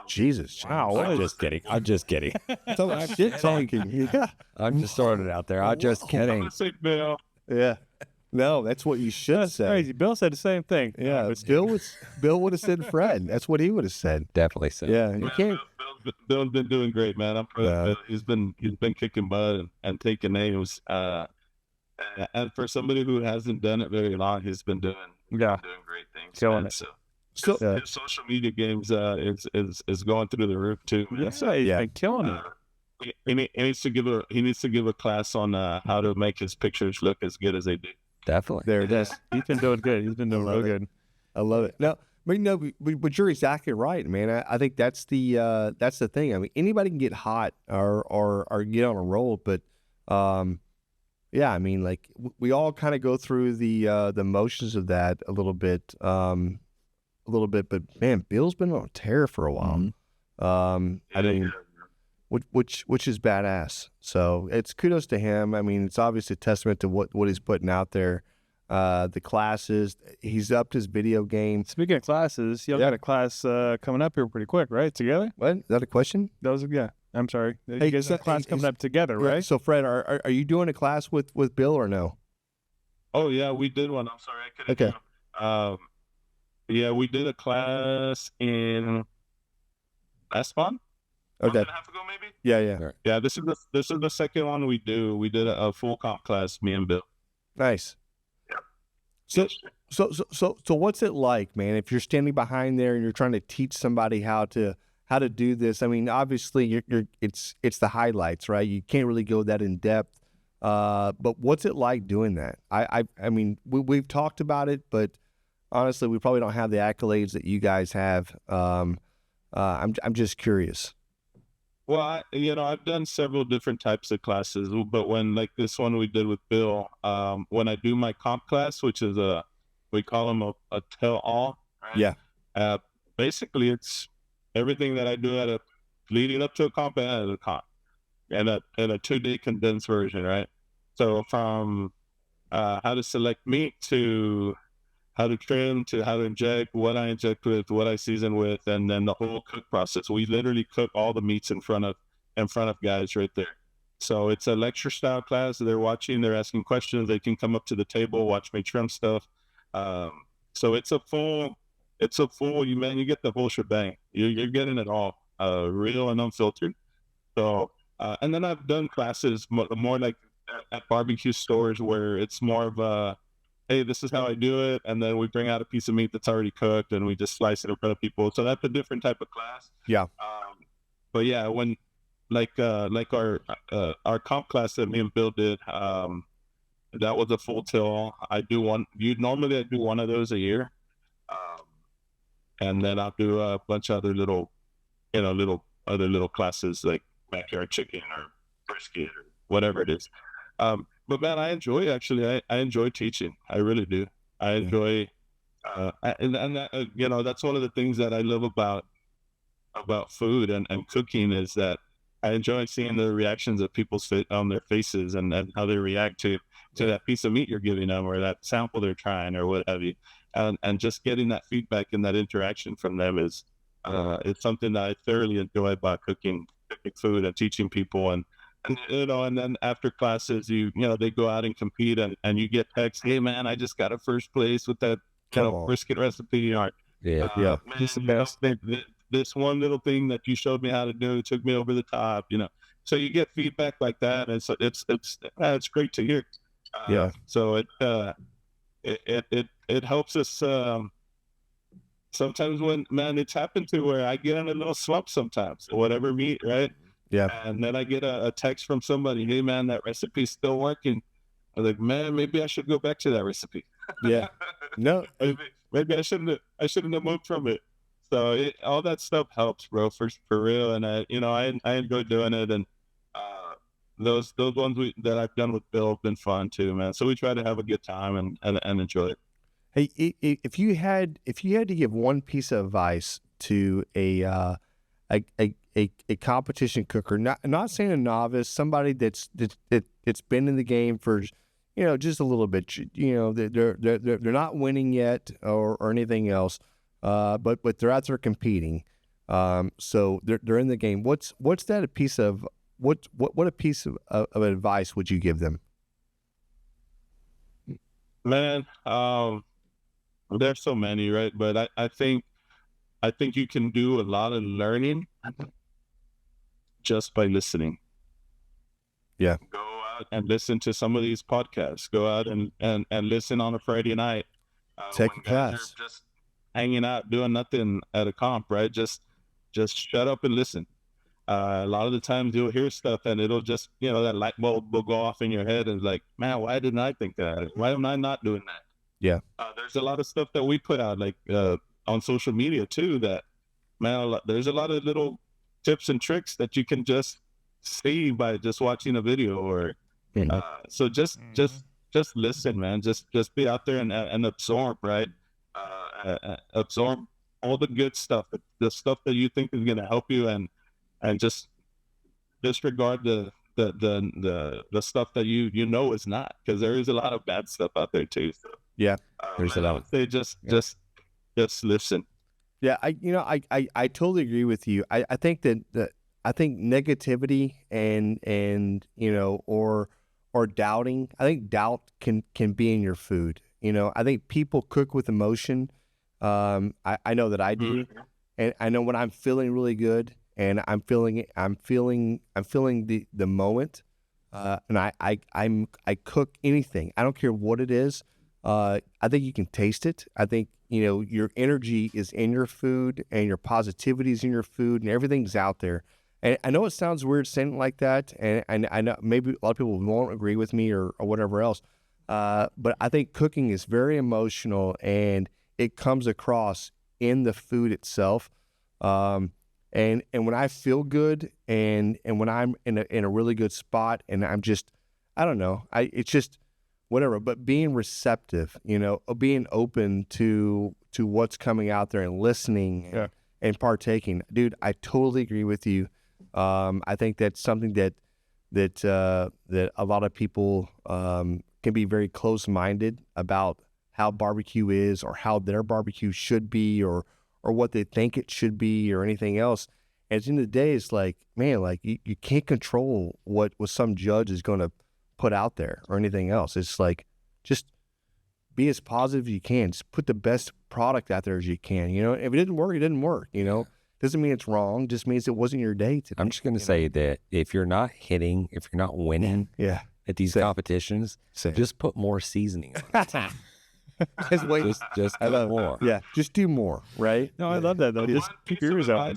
Jesus. Wow. I'm just kidding. So shit talking. Yeah. I'm just throwing it out there. I'm just I'm kidding. gonna say Bill. Yeah. No, that's what you should That's say. crazy. Bill said the same thing. Yeah. Bill would have said Fred. That's what he would have said. Definitely so. Yeah. You can't. Bill's been doing great, man. I'm proud of Bill. He's been kicking butt and taking names. And for somebody who hasn't done it very long, he's been doing great things. Killing man. it. So his social media games is going through the roof too. Man. He's been killing it. He needs to give a class on how to make his pictures look as good as they do. Definitely. There it is. He's been doing good. He's been doing real good. I love it. No, but you're exactly right, man. I think that's the thing. I mean, anybody can get hot or get on a roll, but yeah, I mean, like we all kind of go through the motions of that a little bit. But man, Bill's been on a tear for a while. I mean, which is badass. So it's kudos to him. I mean, it's obviously a testament to what he's putting out there. The classes, he's upped his video game. Speaking of classes, y'all got a class coming up here pretty quick, right? Together? What? Is that a question? I'm sorry. You Hey, guys got a class coming up together, Yeah, right? So Fred, are you doing a class with Bill or no? Oh yeah, we did one. I'm sorry, I couldn't. Okay. Yeah, we did a class in last month. Okay. Month and a half ago, maybe. Yeah. Yeah, this is the second one we do. We did a full comp class, me and Bill. Nice. So what's it like, man? If you're standing behind there and you're trying to teach somebody how to do this, I mean, obviously it's the highlights, right? You can't really go that in depth. But what's it like doing that? I mean, we've talked about it, but honestly, we probably don't have the accolades that you guys have. I'm just curious. Well, I've done several different types of classes, but when like this one we did with Bill, when I do my comp class, which is we call them a tell-all. Right? Yeah. Basically, it's everything that I do leading up to a comp and at a comp, and a 2-day condensed version, right? So from how to select meat to how to trim to how to inject, what I inject with, what I season with, and then the whole cook process. We literally cook all the meats in front of guys right there. So it's a lecture style class. They're watching, they're asking questions. They can come up to the table, watch me trim stuff. So it's a full, you get the whole shebang. You're getting it all, real and unfiltered. So, and then I've done classes more like at barbecue stores where it's more of a, hey, this is how I do it, and then we bring out a piece of meat that's already cooked, and we just slice it in front of people. So that's a different type of class. Yeah. But yeah, when like our comp class that me and Bill did, that was a full till. Normally I do one of those a year, and then I'll do a bunch of other little classes like backyard chicken or brisket or whatever it is. But man, I enjoy teaching. I really do. I enjoy, and that, that's one of the things that I love about food and cooking is that I enjoy seeing the reactions of people's on their faces and how they react to that piece of meat you're giving them or that sample they're trying or what have you, and just getting that feedback and that interaction from them is it's something that I thoroughly enjoy about cooking food and teaching people and then after classes, they go out and compete and you get texts, hey man, I just got a first place with that brisket recipe. Or, Yeah. Man, It's the best. This one little thing that you showed me how to do took me over the top, So you get feedback like that, and so it's great to hear. So it helps us. Sometimes when, man, it's happened to where I get in a little slump sometimes, whatever meat, right? Yeah. And then I get a text from somebody, hey man, that recipe's still working. I'm like, man, maybe I should go back to that recipe. Yeah. No. maybe I shouldn't have moved from it. So all that stuff helps, bro, for real. And I enjoy doing it. And those ones that I've done with Bill have been fun too, man. So we try to have a good time and enjoy it. Hey, if you had to give one piece of advice to a competition cooker, not saying a novice, somebody that's been in the game for, just a little bit, they're not winning yet or anything else, but they're out there competing, so they're in the game. What's that a piece of what a piece of advice would you give them? Man, there's so many, right? But I think you can do a lot of learning just by listening. Yeah. Go out and listen to some of these podcasts. Go out and listen on a Friday night. Take a when guys class. are just hanging out, doing nothing at a comp, right? Just shut up and listen. A lot of the times you'll hear stuff and it'll just, that light bulb will go off in your head and like, man, why didn't I think that? Why am I not doing that? Yeah. There's a lot of stuff that we put out, like on social media too, that, man, there's a lot of little tips and tricks that you can just see by just watching a video or, so just listen, man, just be out there and absorb, right? Absorb all the good stuff, the stuff that you think is going to help you, and just disregard the stuff that you know is not, because there is a lot of bad stuff out there too. So, yeah, there's a lot. I would say just listen. Yeah, I totally agree with you. I think I think negativity and or doubting. I think doubt can be in your food. I think people cook with emotion. I know that I do, and I know when I'm feeling really good and I'm feeling the moment, and I cook anything. I don't care what it is. I think you can taste it. I think your energy is in your food and your positivity is in your food and everything's out there. And I know it sounds weird saying it like that, and I know maybe a lot of people won't agree with me or whatever else, but I think cooking is very emotional and it comes across in the food itself. And when I feel good and when I'm in a really good spot and I'm just, I don't know, it's just whatever, but being receptive, being open to what's coming out there and listening and partaking. Dude, I totally agree with you. I think that's something that a lot of people can be very close-minded about how barbecue is or how their barbecue should be or what they think it should be or anything else. And at the end of the day, it's like, man, like you can't control what some judge is going to put out there or anything else. It's like, just be as positive as you can. Just put the best product out there as you can. If it didn't work, it didn't work. Doesn't mean it's wrong. Just means it wasn't your day today. I'm just going to say that if you're not hitting, if you're not winning at these competitions, just put more seasoning on it. just put more. Yeah, just do more, right? No, I love that though. Just keep your ears open.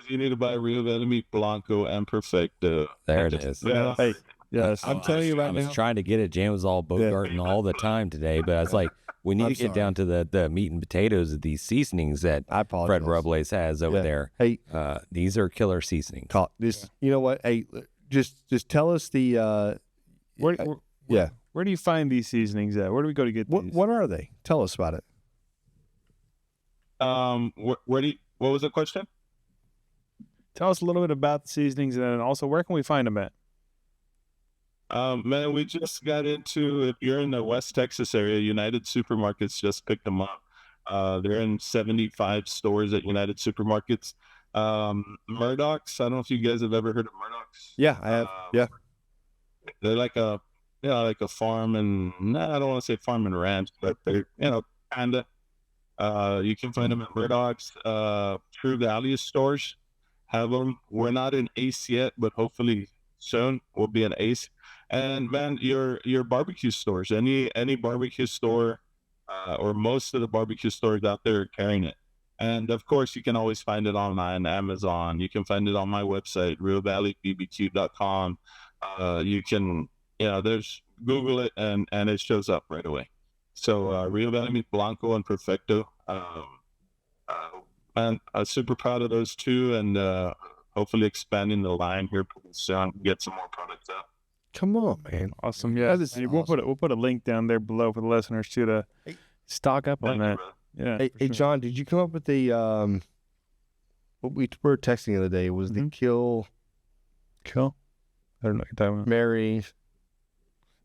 You need to buy Rio Valley Meat Blanco and Perfecto. There it is. Yeah. Hey, yes, I'm telling you right now. I was trying to get it. Jan was all bogarting all the time today, but I was like, we need to get down to the meat and potatoes of these seasonings that Fred Robles has over there. Hey, these are killer seasonings. You know what? Hey, just tell us the. Where do you find these seasonings at? Where do we go to get these? What are they? Tell us about it. What was the question? Tell us a little bit about the seasonings, and then also where can we find them at? Man, we just got into, if you're in the West Texas area, United Supermarkets just picked them up. They're in 75 stores at United Supermarkets. Murdoch's, I don't know if you guys have ever heard of Murdoch's. Yeah, I have. Yeah. They're like a farm and, I don't want to say farm and ranch, but they're, kinda. You can find them at Murdoch's. True Value stores have them. We're not in Ace yet, but hopefully soon we'll be an Ace. And man, your barbecue stores, any barbecue store, or most of the barbecue stores out there are carrying it. And of course, you can always find it online, Amazon. You can find it on my website, RioValleyBBQ.com. You can, there's Google it and it shows up right away. So Rio Valley Meat Blanco and Perfecto. And I'm super proud of those two, and hopefully expanding the line here pretty soon, get some more products out. Come on, man. Awesome. Yeah. That is Hey, we'll put a link down there below for the listeners too to stock up on that. Yeah. Hey, for sure. John, did you come up with the what we were texting the other day was the kill Cool. I don't know what you're talking about. Mary?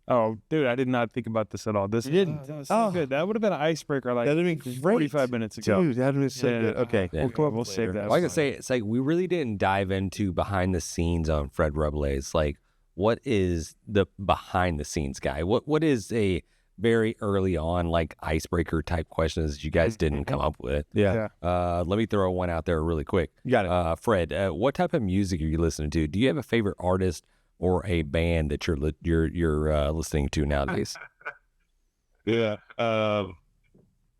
Oh, dude, I did not think about this at all. This You didn't? that was so good. That would have been an icebreaker like That'd have been great. 45 minutes ago. Dude, that'd have been so Yeah. good. Okay, Yeah. we'll come up We'll with save later. that. Like I say, it's like we really didn't dive into behind the scenes on Fred Robles. Like, what is the behind the scenes guy? What is a very early on like icebreaker type questions that you guys didn't come up with? Yeah, Let me throw one out there really quick. you got it. Fred, what type of music are you listening to? Do you have a favorite artist or a band that you're listening to nowadays? Yeah,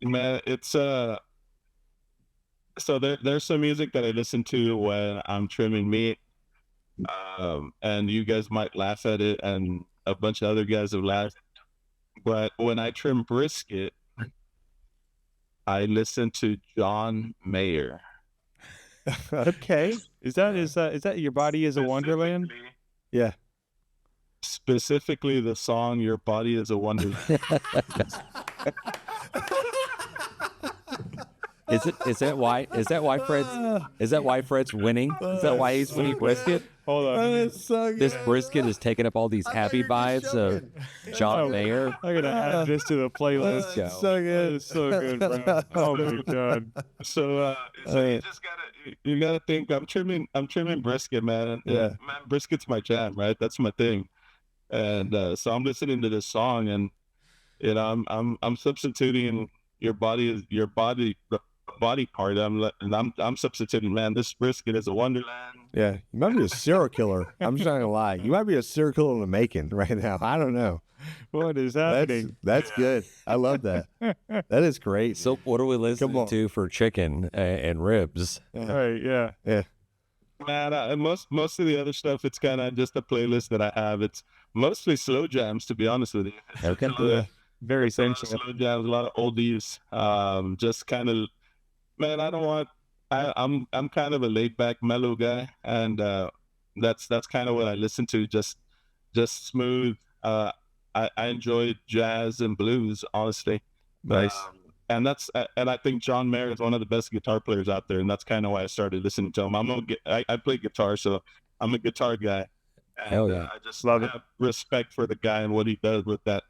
man, it's so there's some music that I listen to when I'm trimming meat, and you guys might laugh at it, and a bunch of other guys have laughed. But when I trim brisket, I listen to John Mayer. Okay. Is that Your Body is a Wonderland? Yeah. Specifically, the song "Your Body Is a Wonderland." Is that why Fred's winning? Is that why he's winning brisket? Hold on. That's so good. This brisket is taking up all these happy vibes of John Mayer. I'm gonna add this to the playlist. Go. So good. It's so good, bro. Oh my god. So you just gotta think. I'm trimming brisket, man. And, Yeah. man, brisket's my jam, right? That's my thing. And so I'm listening to this song, and I'm substituting the body part. I'm substituting, man, this brisket is a wonderland. Yeah, you might be a serial killer. I'm just not gonna lie. You might be a serial killer in the making right now. I don't know. What is happening? That's good. I love that. That is great. So what are we Come listening on. to for chicken and ribs? Right, yeah. Yeah. Man, most of the other stuff, it's kind of just a playlist that I have. It's mostly slow jams, to be honest with you. Okay. Very A lot of sensual. slow jams, a lot of oldies. Just kind of, man, I'm kind of a laid back, mellow guy, and that's kind of what I listen to. Just smooth. I enjoy jazz and blues, honestly. Nice. And I think John Mayer is one of the best guitar players out there, and that's kind of why I started listening to him. I play guitar, so I'm a guitar guy. And, Hell yeah. I just Love it. have respect for the guy and what he does with that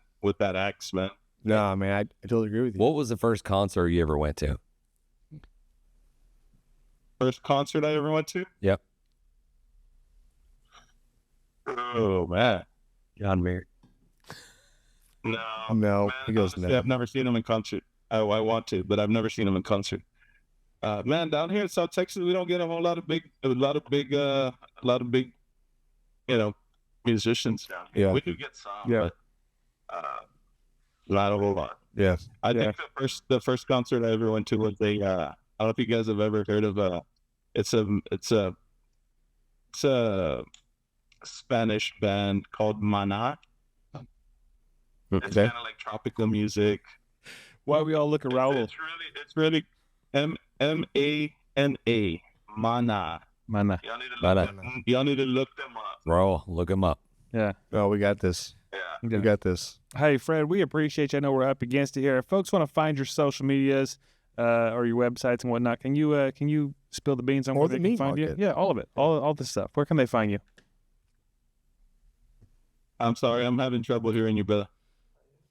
axe, man. No, man, I totally agree with you. What was the first concert you ever went to? First concert I ever went to? Yep. Oh man, John Mayer. no, No, man, he goes honestly, no. I've never seen him in concert. I want to, but I've never seen him in concert. Man, down here in South Texas, we don't get a whole lot of big, musicians down here. Yeah. We do get some, Yeah. but not a whole lot. Yeah. I think the first concert I ever went to was I don't know if you guys have ever heard of it's a Spanish band called Mana. It's Okay. kind of like tropical music. Why we all look at Raul? It's really MANA. Mana. Man, Y'all need to look them up. Bro, look him up. yeah. Oh, we got this. Yeah. We got this. Hey, Fred, we appreciate you. I know we're up against it here. If folks want to find your social medias or your websites and whatnot, can you spill the beans on Or where the they can meat find you? market. Yeah, all of it, all the stuff. Where can they find you? I'm sorry, I'm having trouble hearing you, brother.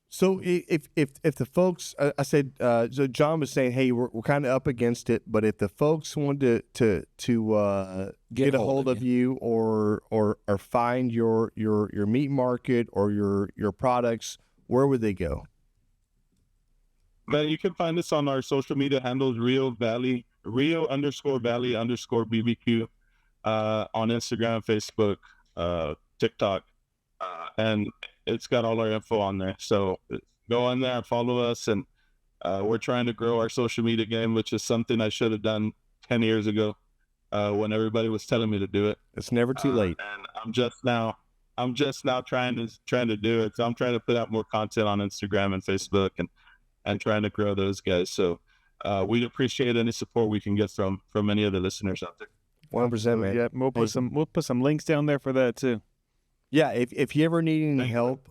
So if the folks, I said, so John was saying, hey, we're kind of up against it, but if the folks wanted to get a hold of you or find your meat market or your products, where would they go? Man, you can find us on our social media handles, Rio _Valley _BBQ, on Instagram, Facebook, TikTok. and it's got all our info on there. So go on there and follow us. And we're trying to grow our social media game, which is something I should have done 10 years ago when everybody was telling me to do it. It's never too late. And I'm just now trying to do it. So I'm trying to put out more content on Instagram and Facebook and trying to grow those guys. So we'd appreciate any support we can get from any of the listeners out there. 100%, man. Yeah, we'll put some links down there for that too. Yeah, if you ever need any help,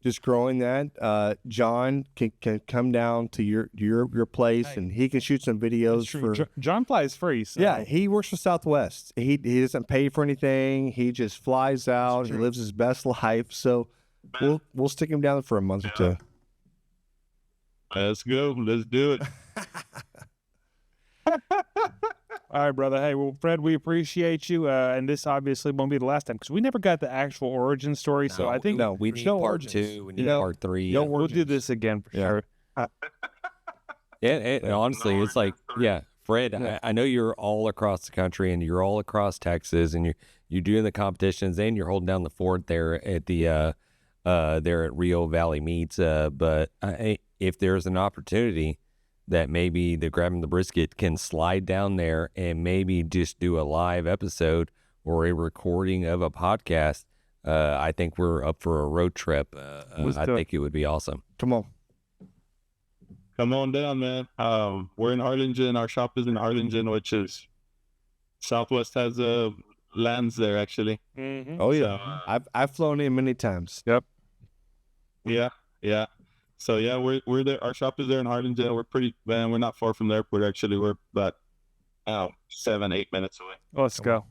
just growing that, John can come down to your place and he can shoot some videos for. John flies free. So. Yeah, he works for Southwest. He doesn't pay for anything. He just flies out. He lives his best life. So we'll stick him down for a month or two. Let's go. Let's do it. All right, brother. Hey, well, Fred, we appreciate you. And this obviously won't be the last time because we never got the actual origin story. So I think we need part 2. We need part 3. We'll do this again for sure. And honestly, it's like, Fred, I know you're all across the country and you're all across Texas and you're doing the competitions and you're holding down the fort there at the there at Rio Valley Meat. But if there's an opportunity that maybe the Grabbing the Brisket can slide down there and maybe just do a live episode or a recording of a podcast, I think we're up for a road trip. I think it would be awesome. Come on down, man. We're in Harlingen. Our shop is in Harlingen, which is Southwest has lands there actually. Mm-hmm. Oh yeah, so, I've flown in many times. Yep. Yeah. So yeah, we're there. Our shop is there in Harlingen. We're not far from the airport actually. We're about 7-8 minutes away. Let's go.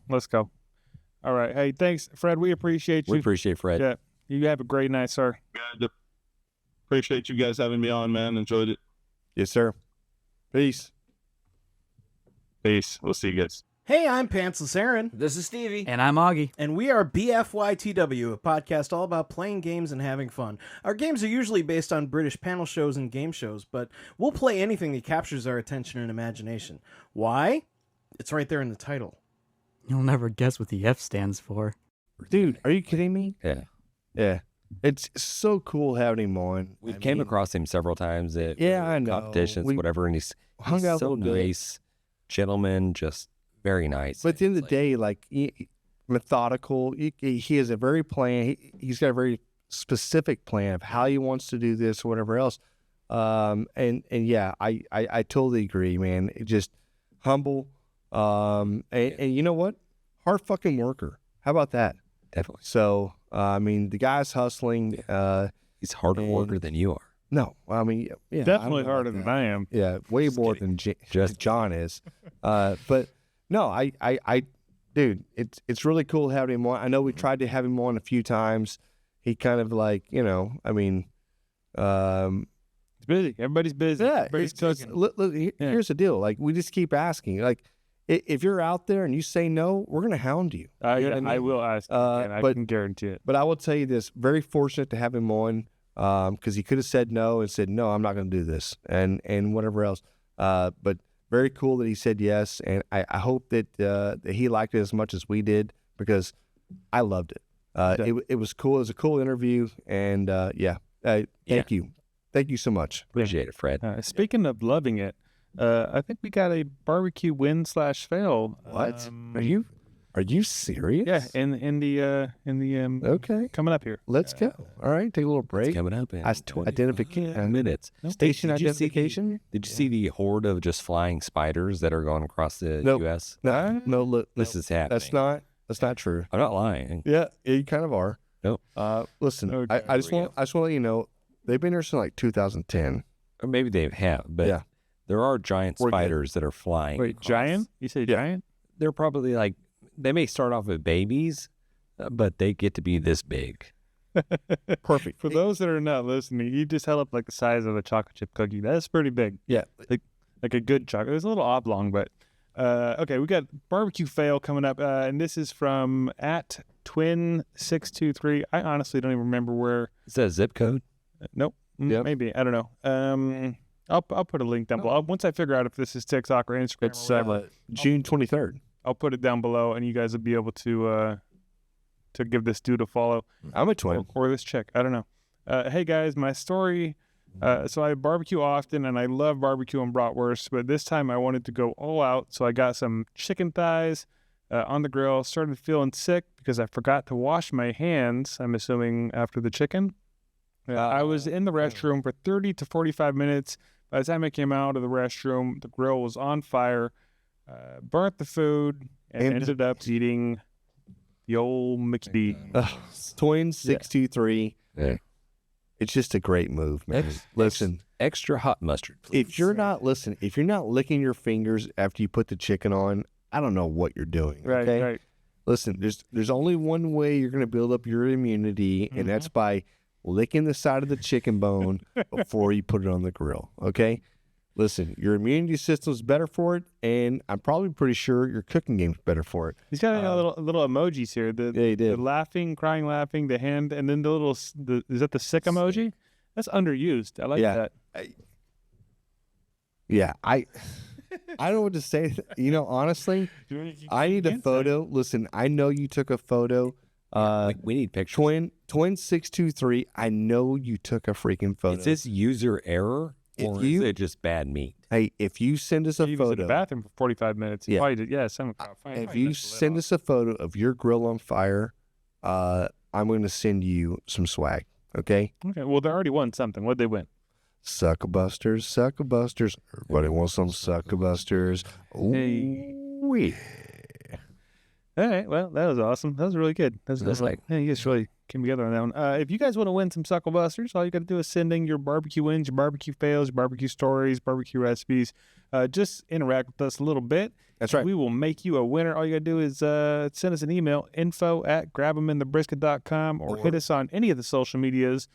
All right. Hey, thanks, Fred. We appreciate you. We appreciate Fred. Yeah. You have a great night, sir. Yeah, appreciate you guys having me on, man. Enjoyed it. Yes, sir. Peace. We'll see you guys. Hey, I'm Pantsless Aaron. This is Stevie. And I'm Augie. And we are BFYTW, a podcast all about playing games and having fun. Our games are usually based on British panel shows and game shows, but we'll play anything that captures our attention and imagination. Why? It's right there in the title. You'll never guess what the F stands for. Dude, are you kidding me? Yeah. It's so cool having him on. We came across him several times at I know. competitions, whatever, and he's so nice, gentleman, just very nice. But at the end of the day, like methodical. He has a very plan. He's got a very specific plan of how he wants to do this or whatever else. And yeah, I totally agree, man. Just humble. And you know what? Hard fucking worker. How about that? Definitely. So, I mean, the guy's hustling. He's harder worker than you are. No, I mean, yeah, definitely harder than I am. Yeah, way more than John is. But no, I, dude, it's really cool having him on. I know we tried to have him on a few times. He kind of like, I mean, he's busy. Everybody's busy. Yeah. Here's the deal. Like, we just keep asking. Like, if you're out there and you say no, we're gonna hound you. I will ask. I can guarantee it. But I will tell you this: very fortunate to have him on, because he could have said no and said no, I'm not gonna do this, and whatever else. But very cool that he said yes, and I hope that that he liked it as much as we did, because I loved it. It was cool. It was a cool interview, and thank you so much. Appreciate it, Fred. Speaking of loving it. I think we got a barbecue win/fail. What? Are you serious? Yeah, in the okay, coming up here. Let's go. All right, take a little break. It's coming up in identification minutes. Station identification. Did you see the horde of just flying spiders that are going across the U.S.? No. Look, this is happening. That's not true. I'm not lying. Yeah, you kind of are. No. Listen, okay. I just want to let you know they've been here since like 2010. Or maybe they have, but yeah. There are giant spiders that are flying. Wait, giant? You say giant? They're probably like, they may start off with babies, but they get to be this big. Perfect. For those that are not listening, you just held up like the size of a chocolate chip cookie. That's pretty big. Yeah. Like a good chocolate. It's a little oblong, but okay, we got barbecue fail coming up, and this is from @twin623. I honestly don't even remember where. Is that a zip code? Nope. Yep. Maybe. I don't know. I'll put a link down below. Once I figure out if this is TikTok or Instagram. It's June 23rd. I'll put it down below, and you guys will be able to to give this dude a follow. I'm a twin. Or this chick. I don't know. Hey, guys, my story. So I barbecue often, and I love barbecue and bratwurst, but this time I wanted to go all out, so I got some chicken thighs on the grill. Started feeling sick because I forgot to wash my hands, I'm assuming, after the chicken. I was in the restroom for 30 to 45 minutes. By the time I came out of the restroom, the grill was on fire, burnt the food, and ended up eating the old McD. Twin 623. Yeah. It's just a great move, man. Listen, Extra hot mustard, please. if you're not licking your fingers after you put the chicken on, I don't know what you're doing. Right, okay? right. Listen, there's only one way you're going to build up your immunity, and that's by licking the side of the chicken bone before you put it on the grill. Okay. Listen, your immunity system's better for it, and I'm probably pretty sure your cooking game's better for it. He's got little emojis here. Yeah, he did. The laughing, crying, laughing, the hand, and then is that the sick emoji? That's underused. I like that. I don't know what to say. You know, honestly, I need a photo. Listen, I know you took a photo. We need pictures. Twin 623. I know you took a freaking photo. Is this user error, or is it just bad meat? Hey, if you send us a He was in photo, the bathroom for 45 minutes. Yeah. Probably did, if you send us a photo of your grill on fire, I'm going to send you some swag. Okay. Okay. Well, they already won something. What'd they win? Sucklebusters. Everybody wants some Sucklebusters. Hey. All right. Well, that was awesome. That was really good. That was like, you guys really came together on that one. If you guys want to win some Sucklebusters, all you got to do is send in your barbecue wins, your barbecue fails, your barbecue stories, barbecue recipes. Just interact with us a little bit. That's right. We will make you a winner. All you got to do is send us an email, info@grabtheminthebrisket.com, or hit us on any of the social medias.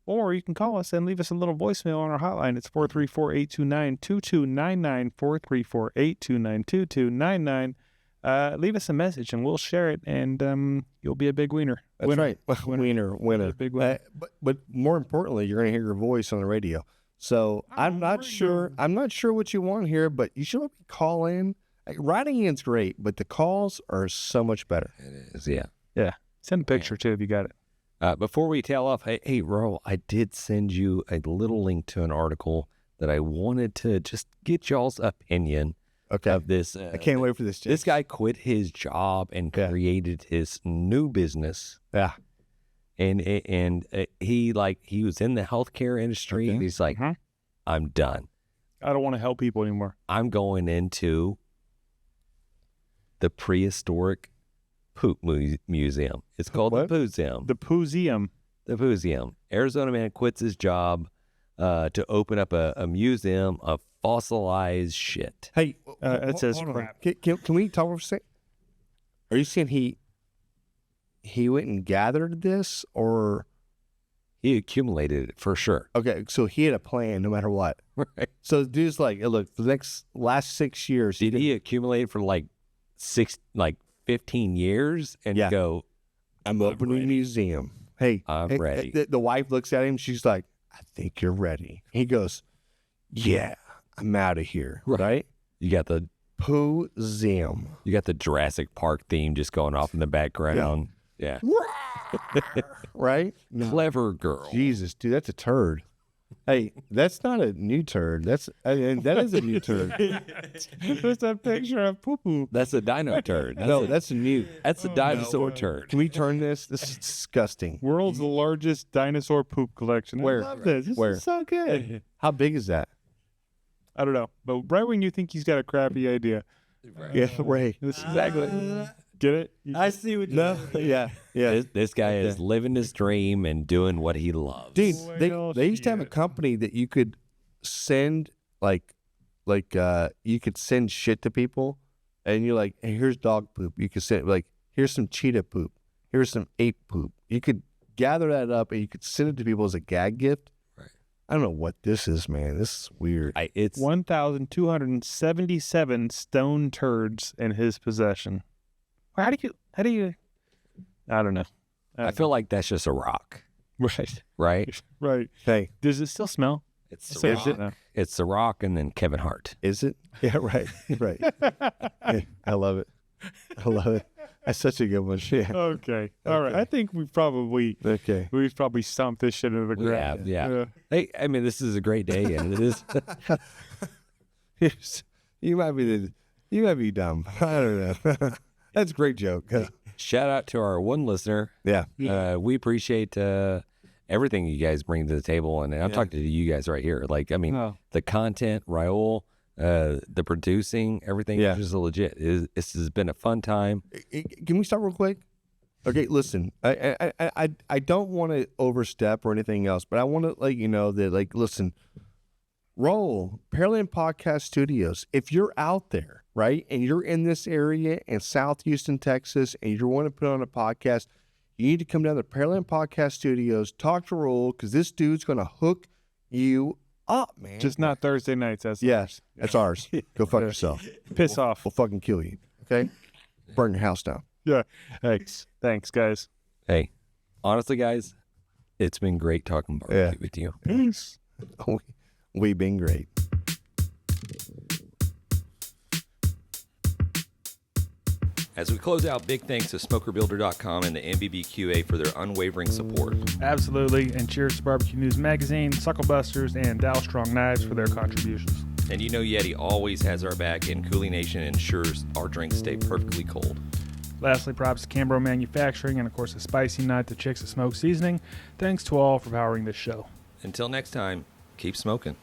Or you can call us and leave us a little voicemail on our hotline. It's 434-829-2299, 434-829-2299. Leave us a message and we'll share it, and you'll be a big wiener. That's right. Winner. A big winner. But more importantly, you're going to hear your voice on the radio. So I'm not sure what you want here, but you should call in. Like, writing in's great, but the calls are so much better. It is, yeah. Yeah. Send a picture too if you got it. Before we tail off, hey, Ro, I did send you a little link to an article that I wanted to just get y'all's opinion of this. I can't wait for this. James. This guy quit his job and created his new business. Yeah. And he was in the healthcare industry. And he's like, I'm done. I don't want to help people anymore. I'm going into the prehistoric poop museum. It's called the Pooseum. The Pooseum. The Pooseum. Arizona man quits his job to open up a museum of fossilized shit. Hey, it says crap. Can we talk for a second? Are you saying he went and gathered this, or he accumulated it for sure? Okay, so he had a plan no matter what. Right. So the dude's like, hey, look, for the last 6 years. Did he accumulate for 15 years and go, I'm opening a museum. Hey, I'm ready. The wife looks at him. She's like, I think you're ready. He goes, yeah, I'm out of here. Right? You got the Pooseum. You got the Jurassic Park theme just going off in the background. Yeah. Right? Clever girl. Jesus, dude, that's a turd. Hey, that's not a new turd. That is a new turd. There's a picture of poo-poo. That's a dino turd. That's a new. That's a dinosaur turd. Can we turn this? This is disgusting. World's largest dinosaur poop collection. Where? I love this. This Where? is so good. How big is that? I don't know. But right when you think he's got a crappy idea. Yeah, right. This is exactly. Get it? I see what you're doing. Yeah. This guy is living his dream and doing what he loves. Dude, they used to have a company that you could send you could send shit to people, and you're like, hey, here's dog poop. You could send here's some cheetah poop. Here's some ape poop. You could gather that up and you could send it to people as a gag gift. Right. I don't know what this is, man. This is weird. It's 1,277 stone turds in his possession. How do you? I don't know. I feel like that's just a rock. Right. Right. Right. Hey, does it still smell? It's the Rock and then Kevin Hart. Is it? Yeah. Right. Right. Hey, I love it. That's such a good one. Yeah. Okay. All right. I think we've probably stumped this shit into the ground. Yeah. Hey, I mean, this is a great day, and it is. You might be dumb. I don't know. That's a great joke. Shout out to our one listener. Yeah. We appreciate everything you guys bring to the table, and I'm talking to you guys right here. Like, I mean, the content, Raul, the producing, everything is just legit. This has been a fun time. Can we stop real quick? Okay, listen. I don't want to overstep or anything else, but I want to let you know that, like, listen. Roll Pearland Podcast Studios. If you're out there, right, and you're in this area in South Houston, Texas, and you want to put on a podcast, you need to come down to Pearland Podcast Studios, talk to Roll, because this dude's going to hook you up, man. Just not Thursday nights. Yes, that's ours. Go fuck yourself. Piss off. We'll fucking kill you. Okay? Burn your house down. Yeah. Thanks, guys. Hey, honestly, guys, it's been great talking barbecue with you. Peace. We've been great. As we close out, big thanks to SmokerBuilder.com and the NBBQA for their unwavering support. Absolutely. And cheers to Barbecue News Magazine, Sucklebusters, and Dalstrong Knives for their contributions. And you know YETI always has our back, and CoolieNation ensures our drinks stay perfectly cold. Lastly, props to Cambro Manufacturing and, of course, the Spicy Nut, the Chicks of Smoke Seasoning. Thanks to all for powering this show. Until next time, keep smoking.